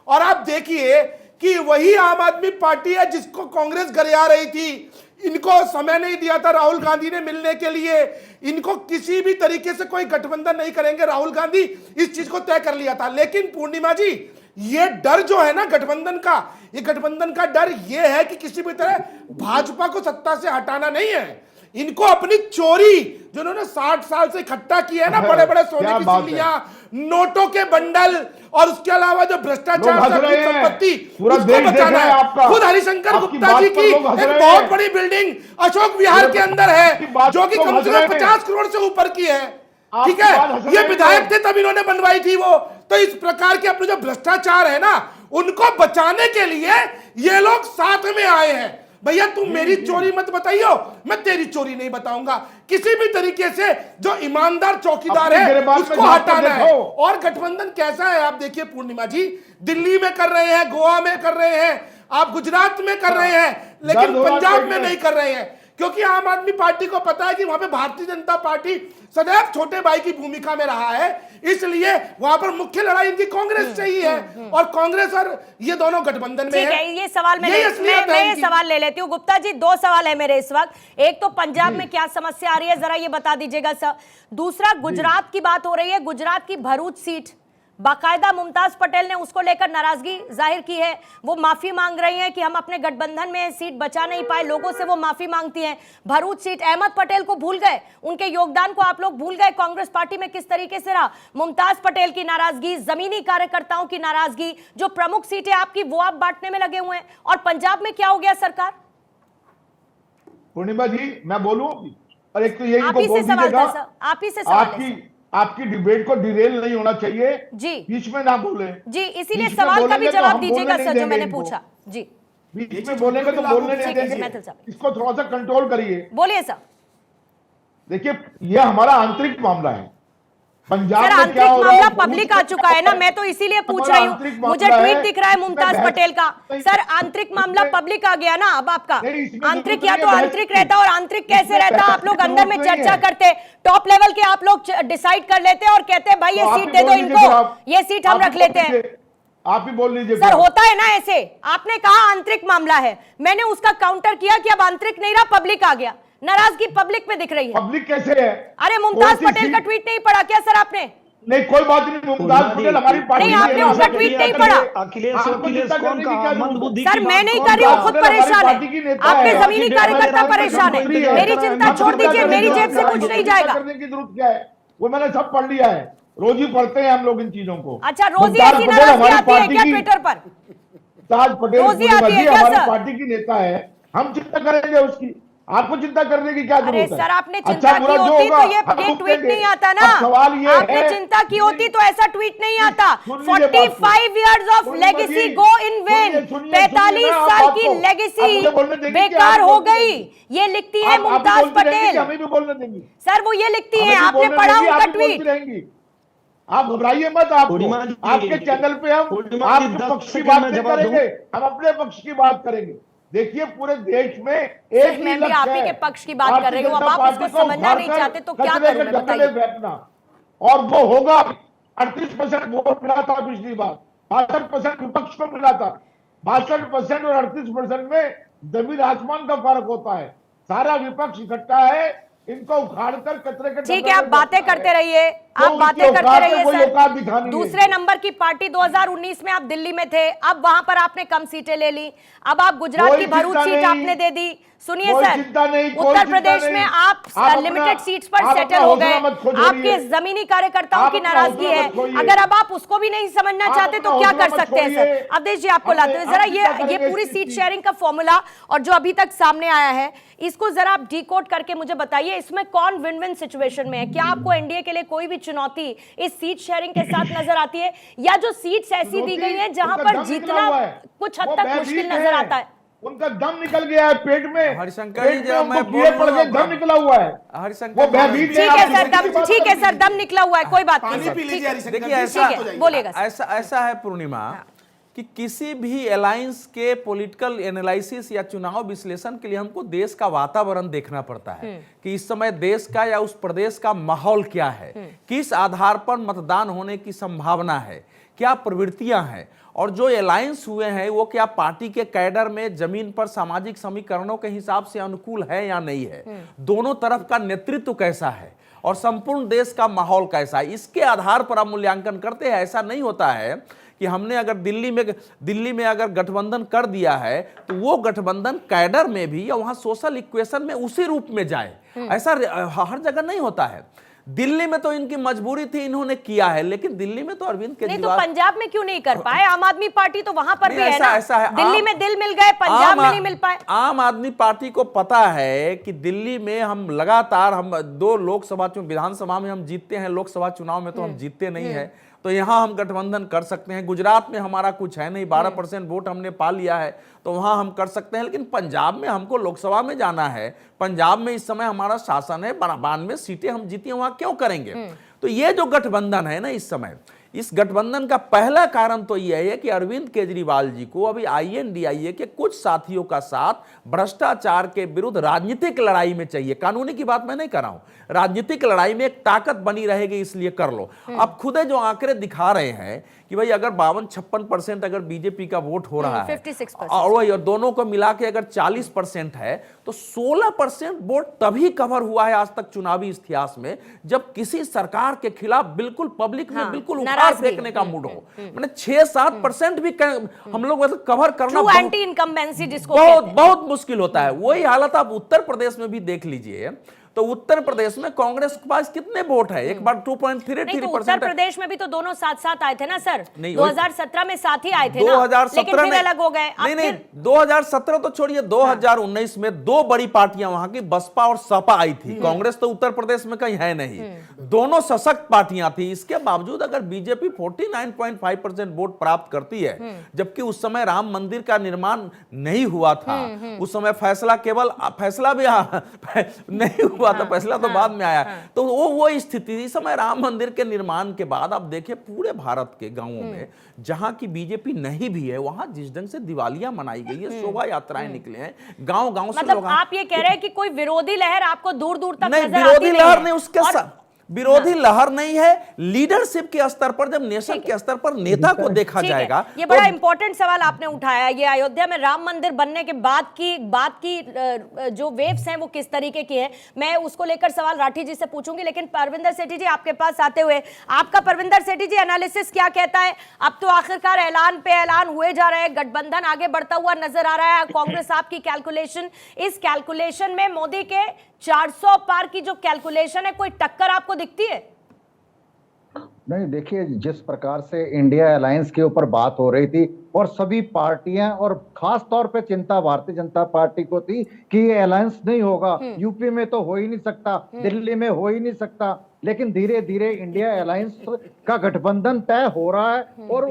और आप देखिए कि वही आम आदमी पार्टी है जिसको कांग्रेस गरिया रही थी। इनको समय नहीं दिया था राहुल गांधी ने मिलने के लिए, इनको किसी भी तरीके से कोई गठबंधन नहीं करेंगे, राहुल गांधी इस चीज को तय कर लिया था। लेकिन पूर्णिमा जी, ये डर जो है ना गठबंधन का, ये गठबंधन का डर ये है कि किसी भी तरह भाजपा को सत्ता से हटाना नहीं है। इनको अपनी चोरी जो उन्होंने 60 साल से इकट्ठा की है ना, बड़े बड़े सोने की सिल्लियां, नोटों के बंडल, और उसके अलावा जो भ्रष्टाचार से संपत्ति, उसको बचाना है। खुद हरिशंकर गुप्ता जी की एक बहुत बड़ी बिल्डिंग अशोक विहार के अंदर है, जो कि कम से कम 50 करोड़ से ऊपर की है। ठीक है, ये विधायक थे तब इन्होंने बनवाई थी वो। तो इस प्रकार के अपने जो भ्रष्टाचार है ना, उनको बचाने के लिए ये लोग साथ में आए हैं। भैया तुम मेरी चोरी मत बताइयो, मैं तेरी चोरी नहीं बताऊंगा। किसी भी तरीके से जो ईमानदार चौकीदार है उसको हटाना है। और गठबंधन कैसा है आप देखिए पूर्णिमा जी, दिल्ली में कर रहे हैं, गोवा में कर रहे हैं, आप गुजरात में कर रहे हैं, लेकिन पंजाब में नहीं कर रहे हैं, क्योंकि आम आदमी पार्टी को पता है कि वहां पे भारतीय जनता पार्टी सदैव छोटे भाई की भूमिका में रहा है। इसलिए वहां पर मुख्य लड़ाई इनकी कांग्रेस से ही है, और कांग्रेस और ये दोनों गठबंधन में है। ये सवाल मैं ये सवाल ले लेती हूँ। गुप्ता जी, 2 सवाल है मेरे इस वक्त। एक तो पंजाब में क्या समस्या आ रही है, जरा ये बता दीजिएगा सर। दूसरा, गुजरात की बात हो रही है, गुजरात की भरूच सीट बाकायदा मुमताज पटेल ने उसको लेकर नाराजगी जाहिर की है। वो माफी मांग रही हैं कि हम अपने गठबंधन में सीट बचा नहीं पाए, लोगों से वो माफी मांगती हैं। भरूच सीट अहमद पटेल को भूल गए, उनके योगदान को आप लोग भूल गए। कांग्रेस पार्टी में किस तरीके से रहा, मुमताज पटेल की नाराजगी, जमीनी कार्यकर्ताओं की नाराजगी, जो प्रमुख सीटें आपकी वो आप बांटने में लगे हुए हैं। और पंजाब में क्या हो गया सरकार? पूर्णिमा जी मैं बोलूं और एक तो ये आप इनको ही बोल से सवाल दीजिएगा, था सर, आप ही से सवाल है सर। आपकी डिबेट को डिरेल नहीं होना चाहिए जी बीच में ना बोले जी, इसीलिए बीच में सवाल का भी बोलेंगे तो जवाब हम दीजिएगा बोलने सर नहीं जो मैंने देंगे इनको। पूछा। जी बीच में बोलेंगे तो बोलने नहीं ठीक है, देंगे, मैथिल साहब। इसको थोड़ा सा कंट्रोल करिए। बोलिए सर। देखिए ये हमारा आंतरिक मामला है, पंजाब सर में क्या आंतरिक हो रहा मामला है पब्लिक आ चुका है ना, मैं तो इसीलिए पूछ हमारा रही हूँ। आंतरिक मुझे मामला ट्वीट है, दिख रहा है मुमताज इसमें पटेल का। बहस सर आंतरिक मामला इसमें- पब्लिक आ गया ना अब आपका। नहीं, इसमें आंतरिक जरूरत या नहीं तो है बहस आंतरिक की। रहता और आंतरिक कैसे इसमें रहता, बहस आप लोग की अंदर में जरूरत नहीं चर्चा है। करते, टॉप लेवल के आप लोग डिसाइड कर लेते और कहते भाई ये तो आप सीट ही दे दो बोल लीजिए इनको, फिर आप। ये सीट हम आप ही रख बोल लेते हैं। लीजिए, आप ही बोल लीजिए सर फिर। होता है ना ऐसे, आपने कहा आंतरिक मामला है, मैंने उसका काउंटर किया कि अब आंतरिक नहीं रहा पब्लिक आ गया। नाराजगी पब्लिक में दिख रही है। पब्लिक कैसे है? अरे मुमताज कौन सी पटेल का सीट? ट्वीट नहीं पढ़ा क्या सर आपने? नहीं कोई बात नहीं, मुमताज पटेल हमारी पार्टी नहीं, की आपने है, उनका ऐसा ट्वीट करिए, नहीं ऐसा पढ़ा। करिए। अखिलेश आपको अखिलेश चिंता कौन करने की कहा? क्या जरूरत मंदबुद्धि सर की मैं बात नहीं कौन कर रही हूँ, कहा? खुद पटेल हमारी परेशान पार्टी की है। नेता आपके है। जमीनी कार्यकर्ता परेशान है, मंत्री है। मेरी चिंता छोड़ दीजिए, मेरी जेब से कुछ नहीं जाएगा। करने की जरूरत क्या है, वो मैंने सब पढ़ लिया है, रोज ही पढ़ते हैं हम लोग इन चीजों को। अच्छा रोज ही मुमताज ऐसी पटेल नाराजगी हमारी आती है पार्टी क्या की- ट्विटर पर? मुमताज पटेल रोज ही पूर्णिमा आती है जी क्या हमारी सर? पार्टी की नेता है, हम चिंता करेंगे उसकी, आपको चिंता करने की क्या अरे जरूरत है? सर आपने चिंता अच्छा की बुरा जो होती होगा, तो ये हम ट्वीट रुकेंगे। नहीं आता ना। अब सवाल ये आपने है, चिंता की होती तो ऐसा ट्वीट नहीं आता। सुन लीजिए बात को। 45 years of Purnima legacy ji, go in vain. सुनिए, सुनिए, 45 सुनिए ना, आप साल बात की को। लेगेसी आप मुझे बोलने देंगे कि बेकार आप हो बोलने गई, देंगे? ये लिखती है आप मुमताज बोलती रहेंगी कि पटेल। हमें भी बोलने देंगी? सर वो ये लिखती हमें है, भी आपने बोलने पढ़ा देंगी, उनका आप भी बोलती ट्वीट? रहेंगी। आप घबराइए मत, पूर्णिमा जी, आपके चैनल पे हम पूर्णिमा जी, आपके 10 पक्ष की सेकंड बात में नहीं जवाब दूं? करेंगे, हम अपने पक्ष की बात करेंगे। देखिए पूरे देश में एक सर, ही मैं भी लक्ष्य आप ही है, के पक्ष की बात कर रही हूं। अब भारतीय आप जनता इसको पार्टी को समझना नहीं उखाड़कर चाहते तो क्या कचरे करूं के मैं, डब्बे बताइए। में फेंकना, और वो होगा। 38% वोट मिला था पिछली बार, 62% विपक्ष को मिला था। 62% और 38% में जमीन आसमान का फर्क होता है। सारा विपक्ष इकट्ठा है, इनको उखाड़कर कचरे के ठीक डब्बे है, आप में बातें फेंकना करते है। रहिए, तो आप उनकी बातें औकात करते है, रहिए कोई औकात दिखानी सर। है। दूसरे नंबर की पार्टी 2019 में आप दिल्ली में थे, अब वहां पर आपने कम सीटें ले ली। अब आप गुजरात कोई की भरूच चिंता सीट नहीं, आपने दे दी। सुनिए कोई सर, चिंता नहीं, कोई उत्तर चिंता प्रदेश नहीं। में आप अपना- लिमिटेड सीट्स पर आप सेटल अपना हो गए। हौसला मत खो छोड़िए। आपके जमीनी कार्यकर्ताओं आप की अपना नाराजगी हौसला है। मत खोइए। अगर अब आप उसको भी नहीं समझना आप चाहते अपना तो क्या हौसला कर मत सकते हैं छोड़िए। सर? अवधेश जी आपको हमने- लाते हुए हम जरा चिंता ये करेंगे पूरी इस सीट चीज शेयरिंग का फॉर्मूला और जो अभी तक सामने आया है, इसको जरा आप डिकोड करके मुझे बताइए, इसमें कौन विन विन सिचुएशन में है? क्या आपको एनडीए के लिए कोई भी चुनौती इस सीट शेयरिंग के साथ नजर आती है, या जो सीट्स ऐसी दी गई हैं जहां उनका पर दम निकला जीतना हुआ है। कुछ हद वो तक भयभीत मुश्किल हैं। नजर आता है? उनका दम निकल गया है पेट में, हरिशंकर पेट जी, में जरा उनको मैं कीड़े बोल पड़ गए, रहा दम हूं। निकला हुआ है। हरिशंकर वो जी, भयभीत ठीक है सर, दम बात ठीक है करेंगे। सर, दम निकला हुआ है, कोई बात नहीं पानी सर, पी ठीक लीजिए है। हरिशंकर देखिए जी, ऐसा ठीक है, बोलिएगा सर। ऐसा है पूर्णिमा कि किसी भी अलायंस के पॉलिटिकल एनालिसिस या चुनाव विश्लेषण के लिए हमको देश का वातावरण देखना पड़ता है कि इस समय देश का या उस प्रदेश का माहौल क्या है, किस आधार पर मतदान होने की संभावना है, क्या प्रवृत्तियां हैं, और जो अलायंस हुए हैं वो क्या पार्टी के कैडर में जमीन पर सामाजिक समीकरणों के हिसाब से अनुकूल है या नहीं है, दोनों तरफ का नेतृत्व कैसा है और संपूर्ण देश का माहौल कैसा है, इसके आधार पर आप मूल्यांकन करते हैं। ऐसा नहीं होता है कि हमने अगर दिल्ली में अगर गठबंधन कर दिया है तो वो गठबंधन कैडर में भी या वहां सोशल इक्वेशन में उसी रूप में जाए, ऐसा हर जगह नहीं होता है। दिल्ली में तो इनकी मजबूरी थी, इन्होंने किया है, लेकिन दिल्ली में तो अरविंद नहीं तो केजरीवाल पंजाब में क्यों नहीं कर पाए? आम आदमी पार्टी तो वहां पर नहीं, भी है ऐसा ना। है। दिल्ली में दिल मिल गए, पंजाब में नहीं मिल पाए। आम आदमी पार्टी को पता है कि दिल्ली में हम लगातार 2 लोकसभा विधानसभा में हम जीतते हैं, लोकसभा चुनाव में तो हम जीतते नहीं है, तो यहां हम गठबंधन कर सकते हैं। गुजरात में हमारा कुछ है नहीं, 12% वोट हमने पा लिया है, तो वहां हम कर सकते हैं। लेकिन पंजाब में हमको लोकसभा में जाना है, पंजाब में इस समय हमारा शासन है, 92 सीटें हम जीती, वहां क्यों करेंगे? तो ये जो गठबंधन है ना इस समय, इस गठबंधन का पहला कारण तो यह है कि अरविंद केजरीवाल जी को अभी INDIA के कुछ साथियों का साथ भ्रष्टाचार के विरुद्ध राजनीतिक लड़ाई में चाहिए। कानूनी की बात मैं नहीं कर रहा हूं, राजनीतिक लड़ाई में एक ताकत बनी रहेगी, इसलिए कर लो। अब खुद जो आंकड़े दिखा रहे हैं कि भाई अगर 52-56% अगर बीजेपी का वोट हो रहा है 56%। और वही, और दोनों को मिला के अगर 40% है तो 16% वोट तभी कवर हुआ है आज तक चुनावी इतिहास में जब किसी सरकार के खिलाफ बिल्कुल पब्लिक में बिल्कुल उखाड़ फेंकने का मूड हो। मैंने 6-7% भी हम लोग मतलब कवर करना ट्रू एंटी इनकम्बेंसी जिसको बहुत बहुत मुश्किल होता है। वही हालत आप उत्तर प्रदेश में भी देख लीजिए। तो उत्तर प्रदेश में कांग्रेस के पास कितने वोट है? एक बार नहीं तो 2.33% उत्तर प्रदेश में भी तो दोनों साथ साथ आए थे ना सर, नहीं, 2017 में साथ ही आए थे ना, 2017 लेकिन फिर में अलग हो गए। नहीं नहीं 2017 तो छोड़िए, 2019 में दो बड़ी पार्टियां वहां की बसपा और सपा आई थी। कांग्रेस तो उत्तर प्रदेश में कहीं है नहीं, दोनों सशक्त पार्टियां थी। इसके बावजूद अगर बीजेपी 49.5% वोट प्राप्त करती है, जबकि उस समय राम मंदिर का निर्माण नहीं हुआ था, उस समय फैसला भी नहीं हुआ था, फैसला तो बाद में आया। तो वो स्थिति, इस समय राम मंदिर के निर्माण के बाद आप देखिए पूरे भारत के गांवों में जहां की बीजेपी नहीं भी है, वहां जिस ढंग से दिवालियां मनाई गई है, शोभा यात्राएं निकले हैं, गांव गांव से मतलब लोग आप ये कह रहे हैं कि कोई विरोधी लहर आपको दूर दूर तक नहीं, नजर विरोधी आती लहर है। नहीं, उसके और- साथ विरोधी लहर नहीं है, लीडरशिप के स्तर पर, जब नेशन के स्तर पर नेता को देखा ठीक है, जाएगा। ये बड़ा इंपॉर्टेंट सवाल आपने उठाया। ये अयोध्या में राम मंदिर बनने के बाद की जो वेव्स हैं वो किस तरीके की है, मैं उसको लेकर सवाल राठी जी से पूछूंगी। लेकिन परविंदर सेठी जी आपके पास आते हुए, आपका परविंदर सेठी जी एनालिसिस क्या कहता है? अब तो आखिरकार ऐलान पे ऐलान हुए जा रहे हैं, गठबंधन आगे बढ़ता हुआ नजर आ रहा है। कांग्रेस आपकी कैलकुलेशन, इस कैलकुलेशन में मोदी के 400 पार की जो कैलकुलेशन है, कोई टक्कर आपको दिखती है? नहीं, देखिए, जिस प्रकार से इंडिया अलायंस के ऊपर बात हो रही थी और सभी पार्टियां और खास तौर पे चिंता भारतीय जनता पार्टी को थी कि ये अलायंस नहीं होगा, यूपी में तो हो ही नहीं सकता, दिल्ली में हो ही नहीं सकता, लेकिन धीरे धीरे इंडिया अलायंस का गठबंधन तय हो रहा है और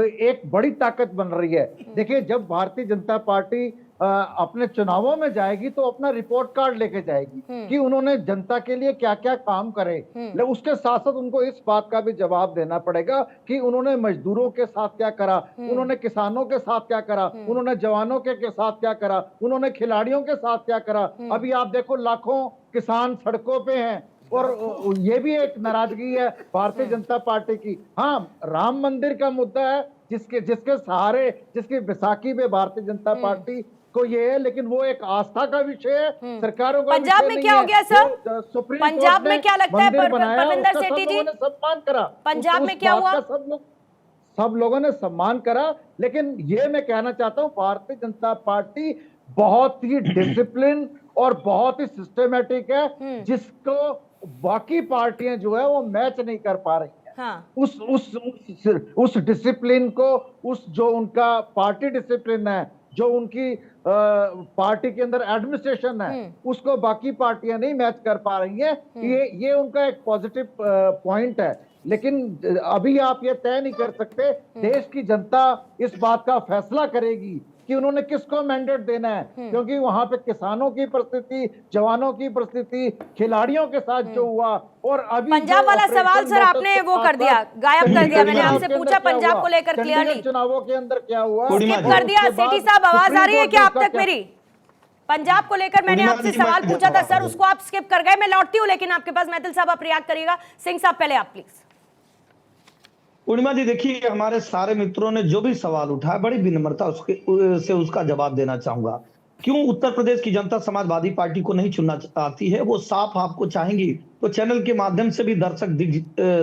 एक बड़ी ताकत बन रही है। देखिए, जब भारतीय जनता पार्टी अपने चुनावों में जाएगी तो अपना रिपोर्ट कार्ड लेके जाएगी कि उन्होंने जनता के लिए क्या क्या काम करे, लेकिन उसके साथ साथ उनको इस बात का भी जवाब देना पड़ेगा कि उन्होंने मजदूरों के साथ क्या करा, उन्होंने किसानों के साथ क्या करा, उन्होंने जवानों के साथ क्या करा, उन्होंने खिलाड़ियों के साथ क्या करा। अभी आप देखो, लाखों किसान सड़कों पे हैं और ये भी एक नाराजगी है भारतीय जनता पार्टी की। हाँ, राम मंदिर का मुद्दा है जिसके सहारे, जिसकी बैसाखी में भारतीय जनता पार्टी को ये है, लेकिन वो एक आस्था का विषय है, सरकारों का पंजाब में क्या हो गया सर? सुप्रीम पंजाब में क्या लगता है परविंदर उसका सेठी सब जी? लोगों ने सम्मान करा, पंजाब में क्या हुआ? सब लोगों ने सम्मान करा, लेकिन ये मैं कहना चाहता हूँ, भारतीय जनता पार्टी बहुत ही डिसिप्लिन और बहुत ही सिस्टमेटिक है, जिसको बाकी पार्टियां जो है वो मैच नहीं कर पा रही है। हाँ। उस डिसिप्लिन को, उस जो उनका पार्टी डिसिप्लिन है, जो उनकी पार्टी के अंदर एडमिनिस्ट्रेशन है, उसको बाकी पार्टियां नहीं मैच कर पा रही हैं। ये उनका एक पॉजिटिव पॉइंट है, लेकिन अभी आप ये तय नहीं कर सकते। देश की जनता इस बात का फैसला करेगी कि उन्होंने किसको मैंडेट देना है, क्योंकि वहां पे किसानों की परिस्थिति, जवानों की परिस्थिति, खिलाड़ियों के साथ जो हुआ, और अभी पंजाब वाला सवाल सर आपने वो कर दिया, गायब कर दिया। मैंने आपसे पूछा पंजाब को लेकर क्लियरली, चुनावों के अंदर क्या हुआ, स्किप कर दिया। सेठी साहब, आवाज आ रही है क्या आप तक मेरी? पंजाब को लेकर मैंने आपसे सवाल पूछा था सर, उसको आप स्किप कर गए। मैं लौटती हूँ लेकिन आपके पास। मैथिल साहब आप रिएक्ट करिएगा। सिंह साहब पहले आप प्लीज। पूर्णिमा जी, देखिए, हमारे सारे मित्रों ने जो भी सवाल उठाया, बड़ी विनम्रता से उसका जवाब देना चाहूंगा। क्यों उत्तर प्रदेश की जनता समाजवादी पार्टी को नहीं चुनना चाहती है, वो साफ आपको चाहेंगी तो चैनल के माध्यम से भी दर्शक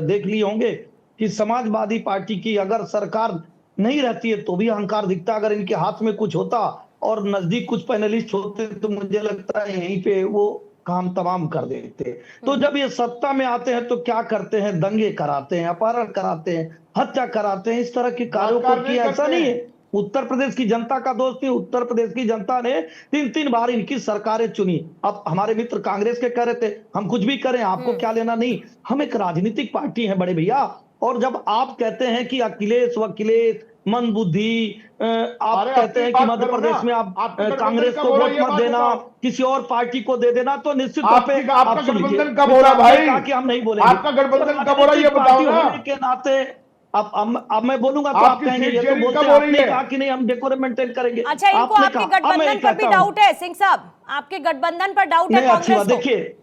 देख लिए होंगे कि समाजवादी पार्टी की अगर सरकार नहीं रहती है तो भी अहंकार दिखता। अगर इनके हाथ में कुछ होता और नजदीक कुछ पैनलिस्ट होते तो मुझे लगता है यहीं पे वो काम तमाम कर देते। तो जब ये सत्ता में आते हैं तो क्या करते हैं? दंगे कराते हैं, अपहरण कराते हैं, हत्या कराते हैं, इस तरह के कार्यों को किया। ऐसा नहीं है उत्तर प्रदेश की जनता का दोष नहीं, उत्तर प्रदेश की जनता ने 3-3 बार इनकी सरकारें चुनी। अब हमारे मित्र कांग्रेस के कह रहे थे हम कुछ भी करें, आपको क्या लेना? नहीं, हम एक राजनीतिक पार्टी है बड़े भैया। और जब आप कहते हैं कि अखिलेश वकिलेश मंदबुद्धि, आप कहते हैं कि मध्य प्रदेश में आप कांग्रेस को वोट मत देना, किसी और पार्टी को दे देना, तो निश्चित तौर पे आपका गठबंधन कब हो रहा भाई? कि हम नहीं बोलेंगे। आपका गठबंधन कब हो रहा है ये बताओ ना। होने के नाते अब मैं बोलूंगा तो आप कहेंगे ये तो बोलते हैं, आपने कहा कि नहीं हम डेकोरम मेंटेन करेंगे। अच्छा, इनको आपके गठबंधन पर भी डाउट है सिंह साहब? आपके गठबंधन पर डाउट है कांग्रेस को? देखिए,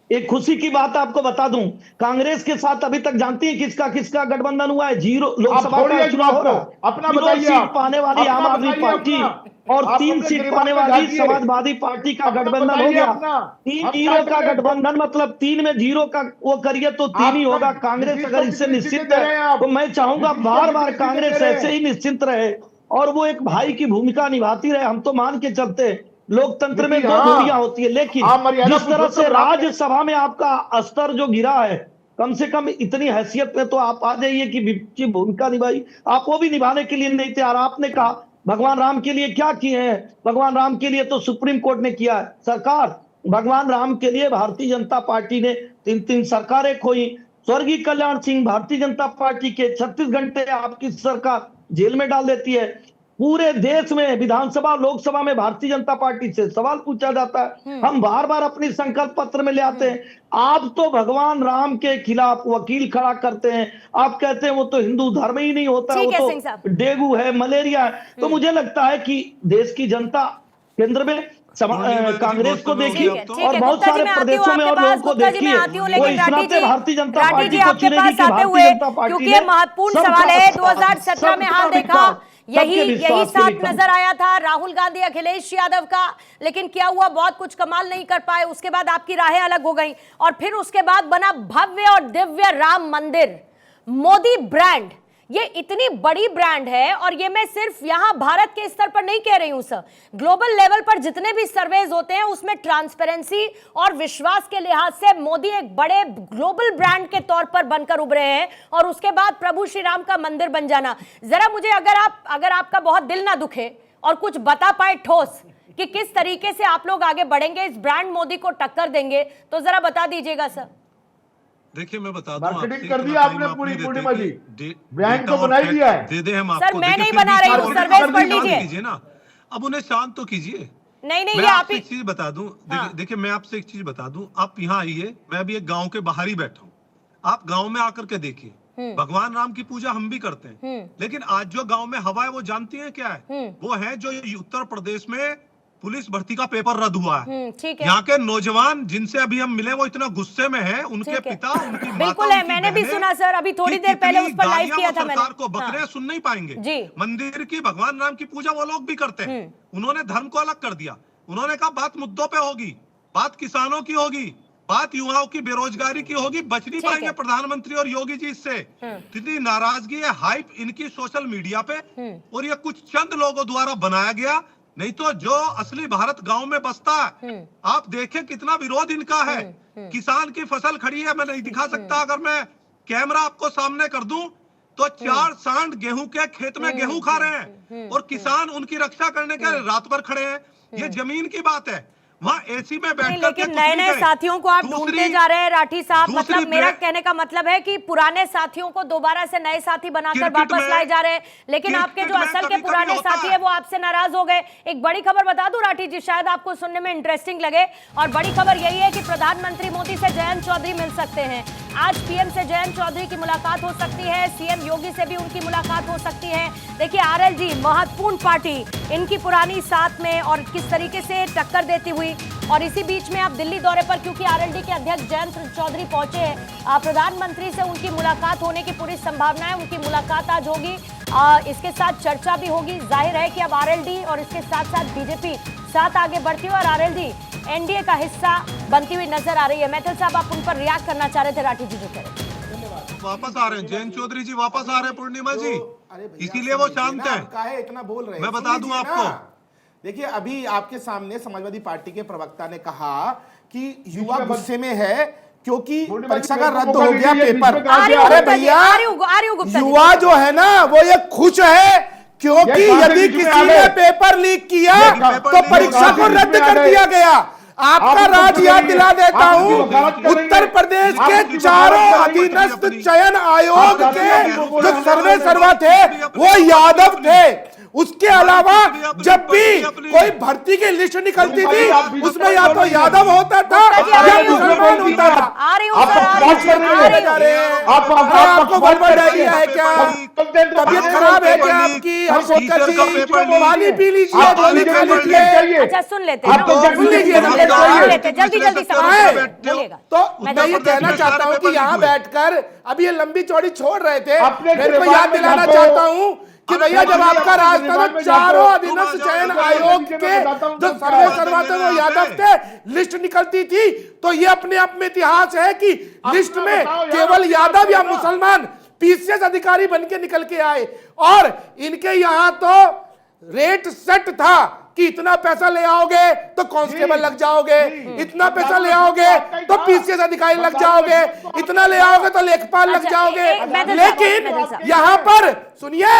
एक खुशी की बात आपको बता दूं, कांग्रेस के साथ अभी तक जानती है किसका किसका गठबंधन हुआ है? 0 लोकसभा का चुनाव हो रहा है, अपना 0 सीट पाने वाली आम आदमी पार्टी और 3 सीट पाने वाली समाजवादी पार्टी का गठबंधन हो गया। 3-0 का गठबंधन, मतलब 3 में 0 का वो करिए तो 3 ही होगा। कांग्रेस अगर इससे निश्चित है तो मैं चाहूंगा बार बार कांग्रेस ऐसे ही निश्चिंत रहे और वो एक भाई की भूमिका निभाती रहे। हम तो मान के चलते लोकतंत्र में क्योंकि दो हाँ, दूरियां होती है, लेकिन आप मर्यादा जिस तरह से पुरुषोत्तम राम ने- राज्यसभा में आपका स्तर जो गिरा है, कम से कम इतनी हैसियत में तो आप आ जाइए कि विपक्षी भूमिका निभाई, आप वो भी निभाने के लिए नहीं तैयार। आपने कहा भगवान राम के लिए क्या किए हैं, भगवान राम के लिए तो सुप्रीम कोर्ट ने किया है। सरकार भगवान राम के लिए भारतीय जनता पार्टी ने 3 सरकारें खोई। स्वर्गीय कल्याण सिंह भारतीय जनता पार्टी के 36 घंटे आपकी सरकार जेल में डाल देती है। पूरे देश में विधानसभा लोकसभा में भारतीय जनता पार्टी से सवाल पूछा जाता है, हम बार बार अपनी संकल्प पत्र में ले आते हैं। आप तो भगवान राम के खिलाफ वकील खड़ा करते हैं, आप कहते हैं वो तो हिंदू धर्म ही नहीं होता, ठीक वो है, सिंह तो साहब। डेंगू है, मलेरिया है। तो मुझे लगता है कि देश की जनता केंद्र में कांग्रेस को देखी ठीक है, ठीक और है। बहुत गुप्ता जी, सारे मैं आती हूँ प्रदेशों में आपके और पास, लोगों को गुप्ता जी, मैं देखिए, आती हूँ, वो लेकिन इस राठी नाते जी, भारतीय जनता राठी पार्टी जी को आपके चुनेगी पास कि आते भारतीय हुए, जनता पार्टी क्योंकि ने ये महत्वपूर्ण सबका सवाल है, साथ, 2017 में हाल सबका देखा, विकास, यही सबके विश्वास के साथ लिए काम। नजर आया था राहुल गांधी अखिलेश यादव का, लेकिन क्या हुआ, बहुत कुछ कमाल नहीं कर पाए। उसके बाद आपकी राहें अलग हो गई और फिर उसके बाद बना भव्य और दिव्य राम मंदिर, मोदी ब्रांड। ये इतनी बड़ी ब्रांड है और ये मैं सिर्फ यहां भारत के स्तर पर नहीं कह रही हूं सर, ग्लोबल लेवल पर जितने भी सर्वेज होते हैं उसमें ट्रांसपेरेंसी और विश्वास के लिहाज से मोदी एक बड़े ग्लोबल ब्रांड के तौर पर बनकर उभरे हैं। और उसके बाद प्रभु श्री राम का मंदिर बन जाना, जरा मुझे अगर आपका बहुत दिल ना दुखे और कुछ बता पाए ठोस कि किस तरीके से आप लोग आगे बढ़ेंगे, इस ब्रांड मोदी को टक्कर देंगे, तो जरा बता दीजिएगा सर। देखिए मैं बता दूं मार्केटिंग आपसे, कर इतना दी टाइम आपने आप पूरी, नहीं देते पूर्णिमा कि जी। ब्रांड डेटा तो और बना ही फैक्ट दिया है। दे दे हम सर, आपको। मैं देखिए, नहीं फिर बना बीच रही में हूं, और सर्वेस शांत पढ़ लीजिए। कीजिए ना, अब उन्हें शांत तो कीजिए। नहीं नहीं, मैं ये आप आपसे ही एक चीज बता दूं, हाँ। देखिए मैं आपसे एक चीज बता दूं, आप यहाँ आइए, मैं अभी एक गांव के बाहर ही बैठा हूँ, आप गांव में आकर के देखिए, भगवान राम की पूजा हम भी करते हैं, लेकिन आज जो गांव में हवा है वो जानती है क्या है? वो है जो उत्तर प्रदेश में पुलिस भर्ती का पेपर रद्द हुआ है। ठीक है, यहाँ के नौजवान जिनसे अभी हम मिले वो इतना गुस्से में हैं, उनके ठीक है। पिता, उनकी माता, बिल्कुल है, उनकी मैंने भी बहनें सुना सर, अभी थोड़ी कि देर पहले कितनी उस पर लाइव गालियां किया वो था मैंने। सरकार को बकरे हाँ। सुन नहीं पाएंगे। जी। मंदिर की भगवान राम की पूजा वो लोग भी करते हैं, उन्होंने धर्म को अलग कर दिया। उन्होंने कहा बात मुद्दों पे होगी, बात किसानों की होगी, बात युवाओं की बेरोजगारी की होगी, बच नहीं पाएंगे है। प्रधानमंत्री और योगी जी इससे। इतनी नाराजगी है, हाइप इनकी सोशल मीडिया पे, और ये कुछ चंद लोगों द्वारा बनाया गया, नहीं तो जो असली भारत गांव में बसता है, आप देखें कितना विरोध इनका है। किसान की फसल खड़ी है, मैं नहीं दिखा सकता, अगर मैं कैमरा आपको सामने कर दूं तो 4 सांड गेहूं के खेत में गेहूं खा रहे हैं और किसान उनकी रक्षा करने के लिए रात भर खड़े हैं। ये जमीन की बात है, वहाँ एसी में बैठ कर लेकिन नए नए साथियों को आप ढूंढते जा रहे हैं राठी साहब, मतलब मेरा कहने का मतलब है कि पुराने साथियों को दोबारा से नए साथी बनाकर वापस लाए जा रहे हैं, लेकिन आपके जो असल के पुराने साथी है वो आपसे नाराज हो गए। एक बड़ी खबर बता दूं राठी जी, शायद आपको सुनने में इंटरेस्टिंग लगे, और बड़ी खबर यही है कि प्रधानमंत्री मोदी से जयंत चौधरी मिल सकते हैं। आज पीएम से जयंत चौधरी की मुलाकात हो सकती है, सीएम योगी से भी उनकी मुलाकात हो सकती है। देखिए आरएलडी महत्वपूर्ण पार्टी, इनकी पुरानी साथ में और किस तरीके से टक्कर देती हुई, और इसी बीच में आप दिल्ली दौरे पर, क्योंकि आरएलडी के अध्यक्ष जयंत चौधरी पहुंचे हैं, प्रधानमंत्री से उनकी मुलाकात होने की पूरी संभावना है। उनकी मुलाकात आज होगी, इसके साथ चर्चा भी होगी। जाहिर है कि अब आरएलडी और इसके साथ साथ बीजेपी साथ आगे बढ़ती है और आरएलडी एनडीए का हिस्सा बनती हुई नजर आ रही है। मैथिल साहब, आप उन पर रिएक्ट करना चाह रहे थे, राठी जी जो कह रहे थे। वापस आ रहे हैं, जयंत चौधरी जी वापस आ रहे हैं पूर्णिमा जी, इसीलिए वो शांत है। काहे इतना बोल रहे हैं? मैं बता दूं आपको, देखिए अभी आपके सामने समाजवादी पार्टी के प्रवक्ता ने कहा कि युवा गुस्से में है क्योंकि परीक्षा का रद्द हो गया पेपर। अरे भैया, युवा जो है ना वो ये खुश है क्योंकि यदि किसी ने पेपर लीक किया तो परीक्षा को रद्द कर दिया गया। आपका राज याद दिला देता हूं, उत्तर प्रदेश के चारों अधीनस्थ चयन आयोग के जो सर्वे सर्वा थे वो यादव थे। उसके अलावा जब भी कोई भर्ती की लिस्ट निकलती थी उसमें या तो यादव होता था या मुसलमान होता था। आपको गड़बड़ आइडिया है क्या? तबीयत खराब है क्या आपकी? हम पानी पी लीजिए, गोली खा लीजिए। अच्छा सुन लेते हैं, सुन लीजिए, जल्दी जल्दी बोलिएगा। तो मैं ये कहना चाहता हूँ कि यहाँ बैठकर अब ये लंबी चौड़ी छोड़ रहे थे, मेरे को याद दिलाना चाहता हूँ कि भैया जब आपका राज था तो चारों अधीनस्थ चयन आयोग के जो सर्वे सर्वा थे वो यादव थे, लिस्ट निकलती थी तो ये अपने आप में इतिहास है कि लिस्ट में केवल यादव या मुसलमान पीसीएस अधिकारी बन के निकल के आए। और इनके यहाँ तो रेट सेट था कि इतना पैसा ले आओगे तो कांस्टेबल लग जाओगे, इतना पैसा ले आओगे तो पीसीएस अधिकारी लग जाओगे, इतना ले आओगे तो लेखपाल लग जाओगे। लेकिन यहां पर सुनिए,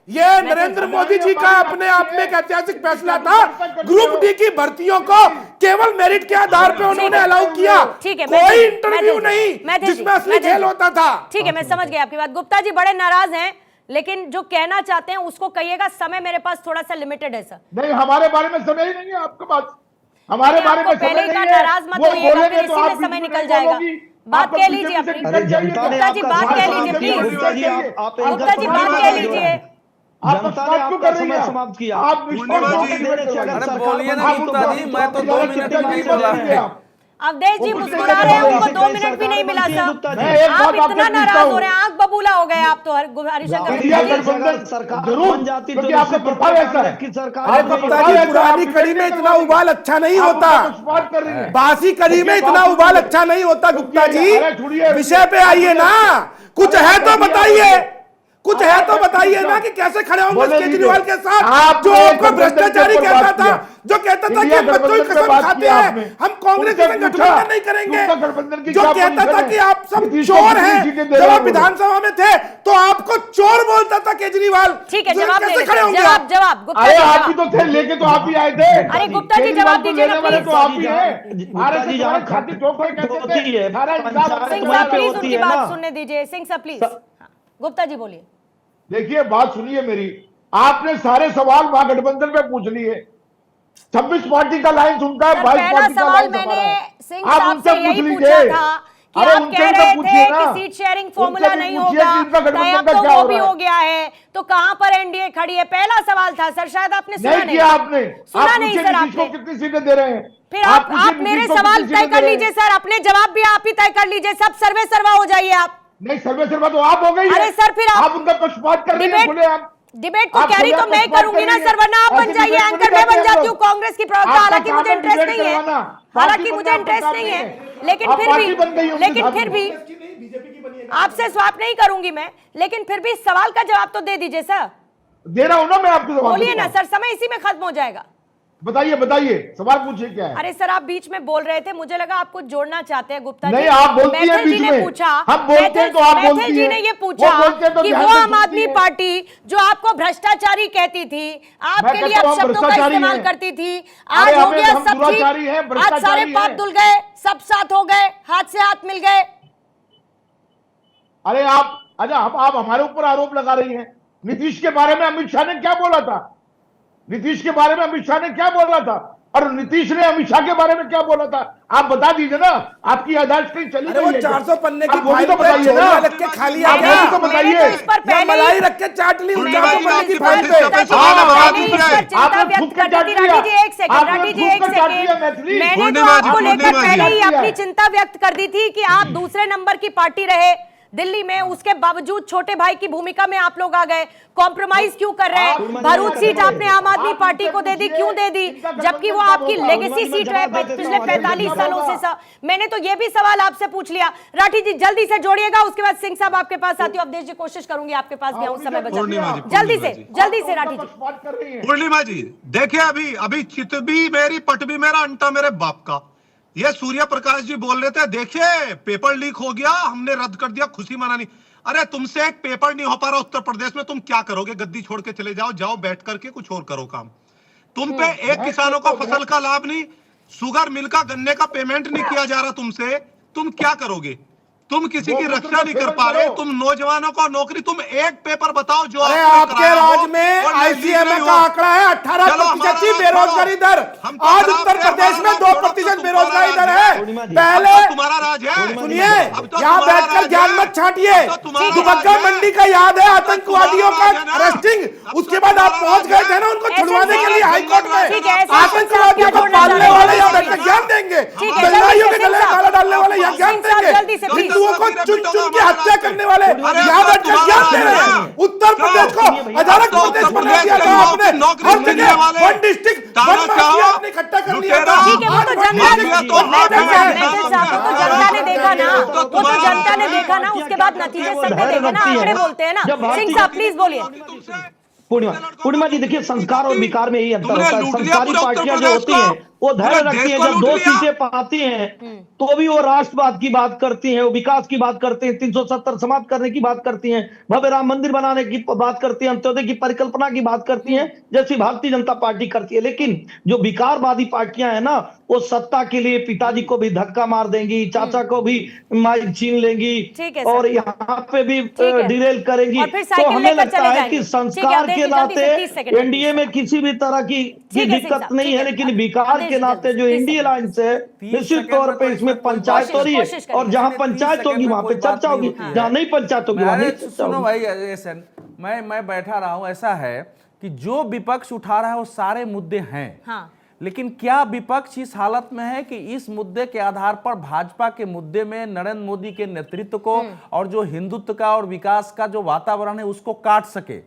ये नरेंद्र मोदी जी का अपने आप में एक ऐतिहासिक फैसला था। ग्रुप डी की भर्तियों को केवल मेरिट के आधार पर उन्होंने अलाउ किया, कोई इंटरव्यू नहीं जिसमें असली खेल होता था। ठीक है, मैं समझ गई आपकी बात। गुप्ता जी बड़े नाराज हैं, लेकिन जो कहना चाहते हैं उसको कहिएगा। समय मेरे पास थोड़ा सा लिमिटेड है सर। नहीं, हमारे बारे में समय ही नहीं है आपके पास, हमारे बारे में पहले समय का नहीं है। नाराज मत वो होइएगा, बोलेंगे फिर तो इसी में आप समय बीच निकल में जाएगा। बोलोगी। बात आपको कह पीछे लीजिए से अपनी। निकल जाइए। गुप्ता जी बात कह लीजिए प्लीज। गुप्ता जी बात कह लीजिए। आप जनता ने पक्षपात क्यों आपका कर रही समय हैं? समाप्त किया। आप पूर्णिमा जी, अरे बोलिए ना गुप्ता जी, मैं तो 2 मिनट भी नहीं बोला। अवधेश जी मुस्कुरा रहे हैं, उनको 2 मिनट भी नहीं मिला सर। आप इतना नाराज हो रहे हैं, आंख बबूला हो गए आप तो। हरिशंकर जरूर, क्योंकि आपका प्रभाव ऐसा है। गुप्ता जी, पुरानी कड़ी में इतना उबाल अच्छा नहीं होता, पक्षपात कर रही है। बासी कड़ी में इतना उबाल अच्छा नहीं होता। गुप्ता जी, विषय पे आइए ना, कुछ है तो बताइए, कुछ है तो बताइए ना कि कैसे खड़े होंगे केजरीवाल के साथ, जो आपको भ्रष्टाचारी कहता था, जो कहता था कि हम बच्चों की कसम खाते हैं, हम कांग्रेस के साथ गठबंधन नहीं करेंगे, जो कहता था कि आप सब चोर हैं। जब आप विधानसभा में थे तो आपको चोर बोलता था केजरीवाल। ठीक है, जवाब कैसे ले खड़े होंगे जवाब आप? जवाब गुप्ता अरे जी आप भी जवाब। तो थे, लेके तो आप ही आए थे। अरे गुप्ता जी जवाब दीजिए ना लेने वाले प्लीज। तो आप ही हैं। गुप्ता जी, जहाँ खाती ठोकर कहते होती थे, है, सारा हिसाब सिंह तुम्हारे साहब पे प्लीज होती उनकी है बात ना। सुनने दीजिए। सिंह साहब प्लीज। गुप्ता जी बोलिए। देखिए, बात सुनिए मेरी। आपने सारे सवाल महागठबंधन पे पूछ लिए। 26 पार्टी का लाइन सुनता है, 22 पहला पार्टी का सवाल लाइन मैंने हमारा है। सिंह आप साहब उनसे से पूछ यही लीजिए। पूछा था कि अरे आप उनसे कह तो रहे पूछिए थे ना। कि सीट शेयरिंग फॉर्मूला उनसे नहीं पूछिए होगा, कि इनका गठबंधन अब का तो क्या वो हो भी रहा है। हो गया है, तो कहां पर एनडीए खड़ी है? पहला सवाल था सर, शायद आपने सुना नहीं किया आपने। सुना आप नहीं पूछिए सर नीतीश को आपने। कितनी सीटें दे रहे हैं? फिर आप पूछिए मेरे नीतीश को सवाल कितनी तय सीटें कर दे रहे हैं? लीजिए सर, अपने जवाब भी आप ही तय कर लीजिए। सब सर्वे सर्वा हो जाइए आप। नहीं, सर्वे तो आप हो गई है। अरे सर, फिर आप उनका पक्षपात कर रही हैं, खुले आप। डिबेट को आप कैरी तो खुले मैं पक्षपात करूंगी कर ना रही हैं। सर, वरना आप बन ऐसे जाइए डिबेट एंकर, नहीं मैं बन करते जाती हम हूँ लोग। कांग्रेस की प्रवक्ता। आपका हालांकि काम मुझे है इंटरेस्ट डिबेट नहीं है, करवाना। हालांकि पार्टी मुझे बनना इंटरेस्ट आपका नहीं काम है, नहीं लेकिन आप फिर पार्टी बन गई भी होंगी लेकिन साथ फिर में। भी आपसे स्वाप नहीं करूंगी मैं, लेकिन फिर भी सवाल का जवाब तो दे दीजिए सर। दे रहा हूं ना मैं आपको जवाब। बोलिए ना सर, समय इसी में खत्म हो जाएगा। बताइए बताइए, सवाल पूछिए क्या है? अरे सर, आप बीच में बोल रहे थे, मुझे लगा आप कुछ जोड़ना चाहते हैं। गुप्ता नहीं, जी, आप बोलती हैं मैथिल बीच जी ने में। पूछा, हम बोलते हैं तो आप मैथिल बोलती जी हैं। ने ये वो पूछा बोलते हैं तो कि ध्यान वो से आम सुनती आदमी हैं। पार्टी जो आपको भ्रष्टाचारी कहती थी, आपके लिए कहता हूं हम शब्दों का भ्रष्टाचारी इस्तेमाल हैं। करती थी, अरे आज हो हमें गया हम सब दुराचारी हैं, ठीक। आज सारे भ्रष्टाचारी पाप हैं। धुल गए, सब साथ हो गए, हाथ से हाथ मिल गए। अरे आप हमारे ऊपर आरोप लगा रही हैं। नीतीश के बारे में अमित शाह ने क्या बोला था? नीतीश के बारे में अमित शाह ने क्या बोला था? और नीतीश ने अमित शाह के बारे में क्या बोला था? आप बता दीजिए ना। आपकी यादाश्त कहीं चली अरे वो गई है क्या? 400 पन्ने की आप वो भी फाइल तो पे बताइए ना। छोलियां रख के खा लिया आप क्या? वो भी तो बताइए। मैंने तो इस पर या पहले मलाई ही रख के चाट ली उन मैंने 400 तो पन्ने इस की पर फाइल पे। चिंता की हाँ, मैंने आपने इस पर चिंता आपने व्यक्त फूक के करती थी। चाट लिया। राठी जी एक सेकंड, आपने राठी जी फूक एक के चाट लिया सेकंड। मैथिली। मैंने तो पूर्णिमा जी, आपको लेकर पूर्णिमा पहले ही जी। अपनी चिंता व्यक्त कर दी थी कि आप दूसरे नंबर की पार्टी रहे दिल्ली में, उसके बावजूद छोटे भाई की भूमिका में आप लोग आ गए। कॉम्प्रोमाइज क्यों कर रहे हैं? भरूच सीट आपने आम आदमी पार्टी को दे दी, क्यों दे दी? जबकि वो आपकी लेगेसी सीट है पिछले 45 सालों से। मैंने तो ये भी सवाल आपसे पूछ लिया। राठी जी जल्दी से जोड़िएगा, उसके बाद सिंह साहब आपके पास आती हूँ। अवधेश जी कोशिश करूंगी आपके पास भी आऊं, समय बचा। जल्दी से राठी जी। पूर्णिमा जी देखिए, अभी चित भी मेरी पट भी मेरा अंटा मेरे बाप का। ये सूर्य प्रकाश जी बोल रहे थे, देखिए पेपर लीक हो गया, हमने रद्द कर दिया, खुशी मनानी। अरे तुमसे एक पेपर नहीं हो पा रहा उत्तर प्रदेश में, तुम क्या करोगे? गद्दी छोड़ के चले जाओ बैठ करके कुछ और करो काम। तुम पे एक किसानों का फसल का लाभ नहीं, शुगर मिल का गन्ने का पेमेंट नहीं किया जा रहा तुमसे, तुम क्या करोगे? तुम किसी की रक्षा नहीं कर पा रहे, तुम नौजवानों को नौकरी, तुम एक पेपर बताओ जो अरे आपके राज में आईसीएमआर का आंकड़ा है 18% की बेरोजगारी दर। आज उत्तर प्रदेश में 2% बेरोजगारी दर है। पहले तुम्हारा राज है। सुनिए, यहाँ बैठकर ज्ञान मत छाटिए। दुबग्गा मंडी का याद है आतंकवादियों का अरेस्टिंग, उसके बाद आप पहुंच गए थे ना उनको छुड़वाने के लिए हाईकोर्ट में। आतंकवादियों को पालने वाले यहाँ बैठकर ज्ञान देंगे, दंगाइयों के गले में काला डालने वाले यहाँ ज्ञान देंगे, हिंदुओं को चुन चुन के हत्या करने वाले यहाँ बैठकर ज्ञान दे रहे हैं। उत्तर प्रदेश को अचानक प्रदेश बना दिया था आपने, हर जगह वन डिस्ट्रिक्ट वन माफिया आपने इकट्ठा कर लिया था। ठीक है, वो तो जनता ने देखा ना, वो तो जनता ने देखा ना, उसके बाद नतीजे सबने देखे ना, आंकड़े बोलते हैं ना। सिंह साहब प्लीज बोलिए। पूर्णिमा जी देखिए, संस्कार और विकार में यही अंतर तुमने होता है। लूट लिया संस्कारी पूरे उत्तर पार्टियां जो प्रदेश होती को, हैं वो धैर्य पूरे रखती देश हैं, को जब लूट 2 लिया। सीटें पाती हैं तो भी वो राष्ट्रवाद की बात करती हैं, वो विकास की बात करते हैं, 370 समाप्त करने की बात करती हैं, भव्य राम मंदिर बनाने की बात करती हैं, अंत्योदय की परिकल्पना की बात करती हैं, जैसी भारतीय जनता पार्टी करती है। लेकिन जो विकारवादी पार्टियां हैं ना, वो सत्ता के लिए पिताजी को भी धक्का मार देंगी, चाचा को भी माइक छीन लेंगी, ठीक है सर। और यहाँ पे भी ठीक है। डिरेल करेंगी। और फिर तो साइकिल हमें लेकर लगता चले है जाएंगे। कि ठीक है, संस्कार अब के देखिए, जल्दी नाते से 30 सेकंड में एनडीए में किसी भी तरह की ठीक है, दिक्कत सिंह नहीं साहब, है, ठीक लेकिन है। विकार के अब नाते जो 30 इंडिया सेकंड। अलायंस है, 30 निश्चित सेकंड तौर में पे तो इसमें इसमें कोई पंचायत बात हो रही है, कोशिश करेंगे। और जहां इसमें 30 पंचायत होगी सेकंड वहां में पे कोई बात चर्चा नहीं होगी, होती है। जहां नहीं पंचायत होगी वहां नहीं चर्चा सुनो होगी। भाई एसन, मैं बैठा रहा हूं, ऐसा है कि जो विपक्ष उठा रहा है वो सारे मुद्दे हैं। हाँ। लेकिन क्या विपक्ष इस हालत में है कि इस मुद्दे के आधार पर भाजपा के मुद्दे में नरेंद्र मोदी के नेतृत्व को और जो हिंदुत्व का और विकास का जो वातावरण है उसको काट सके?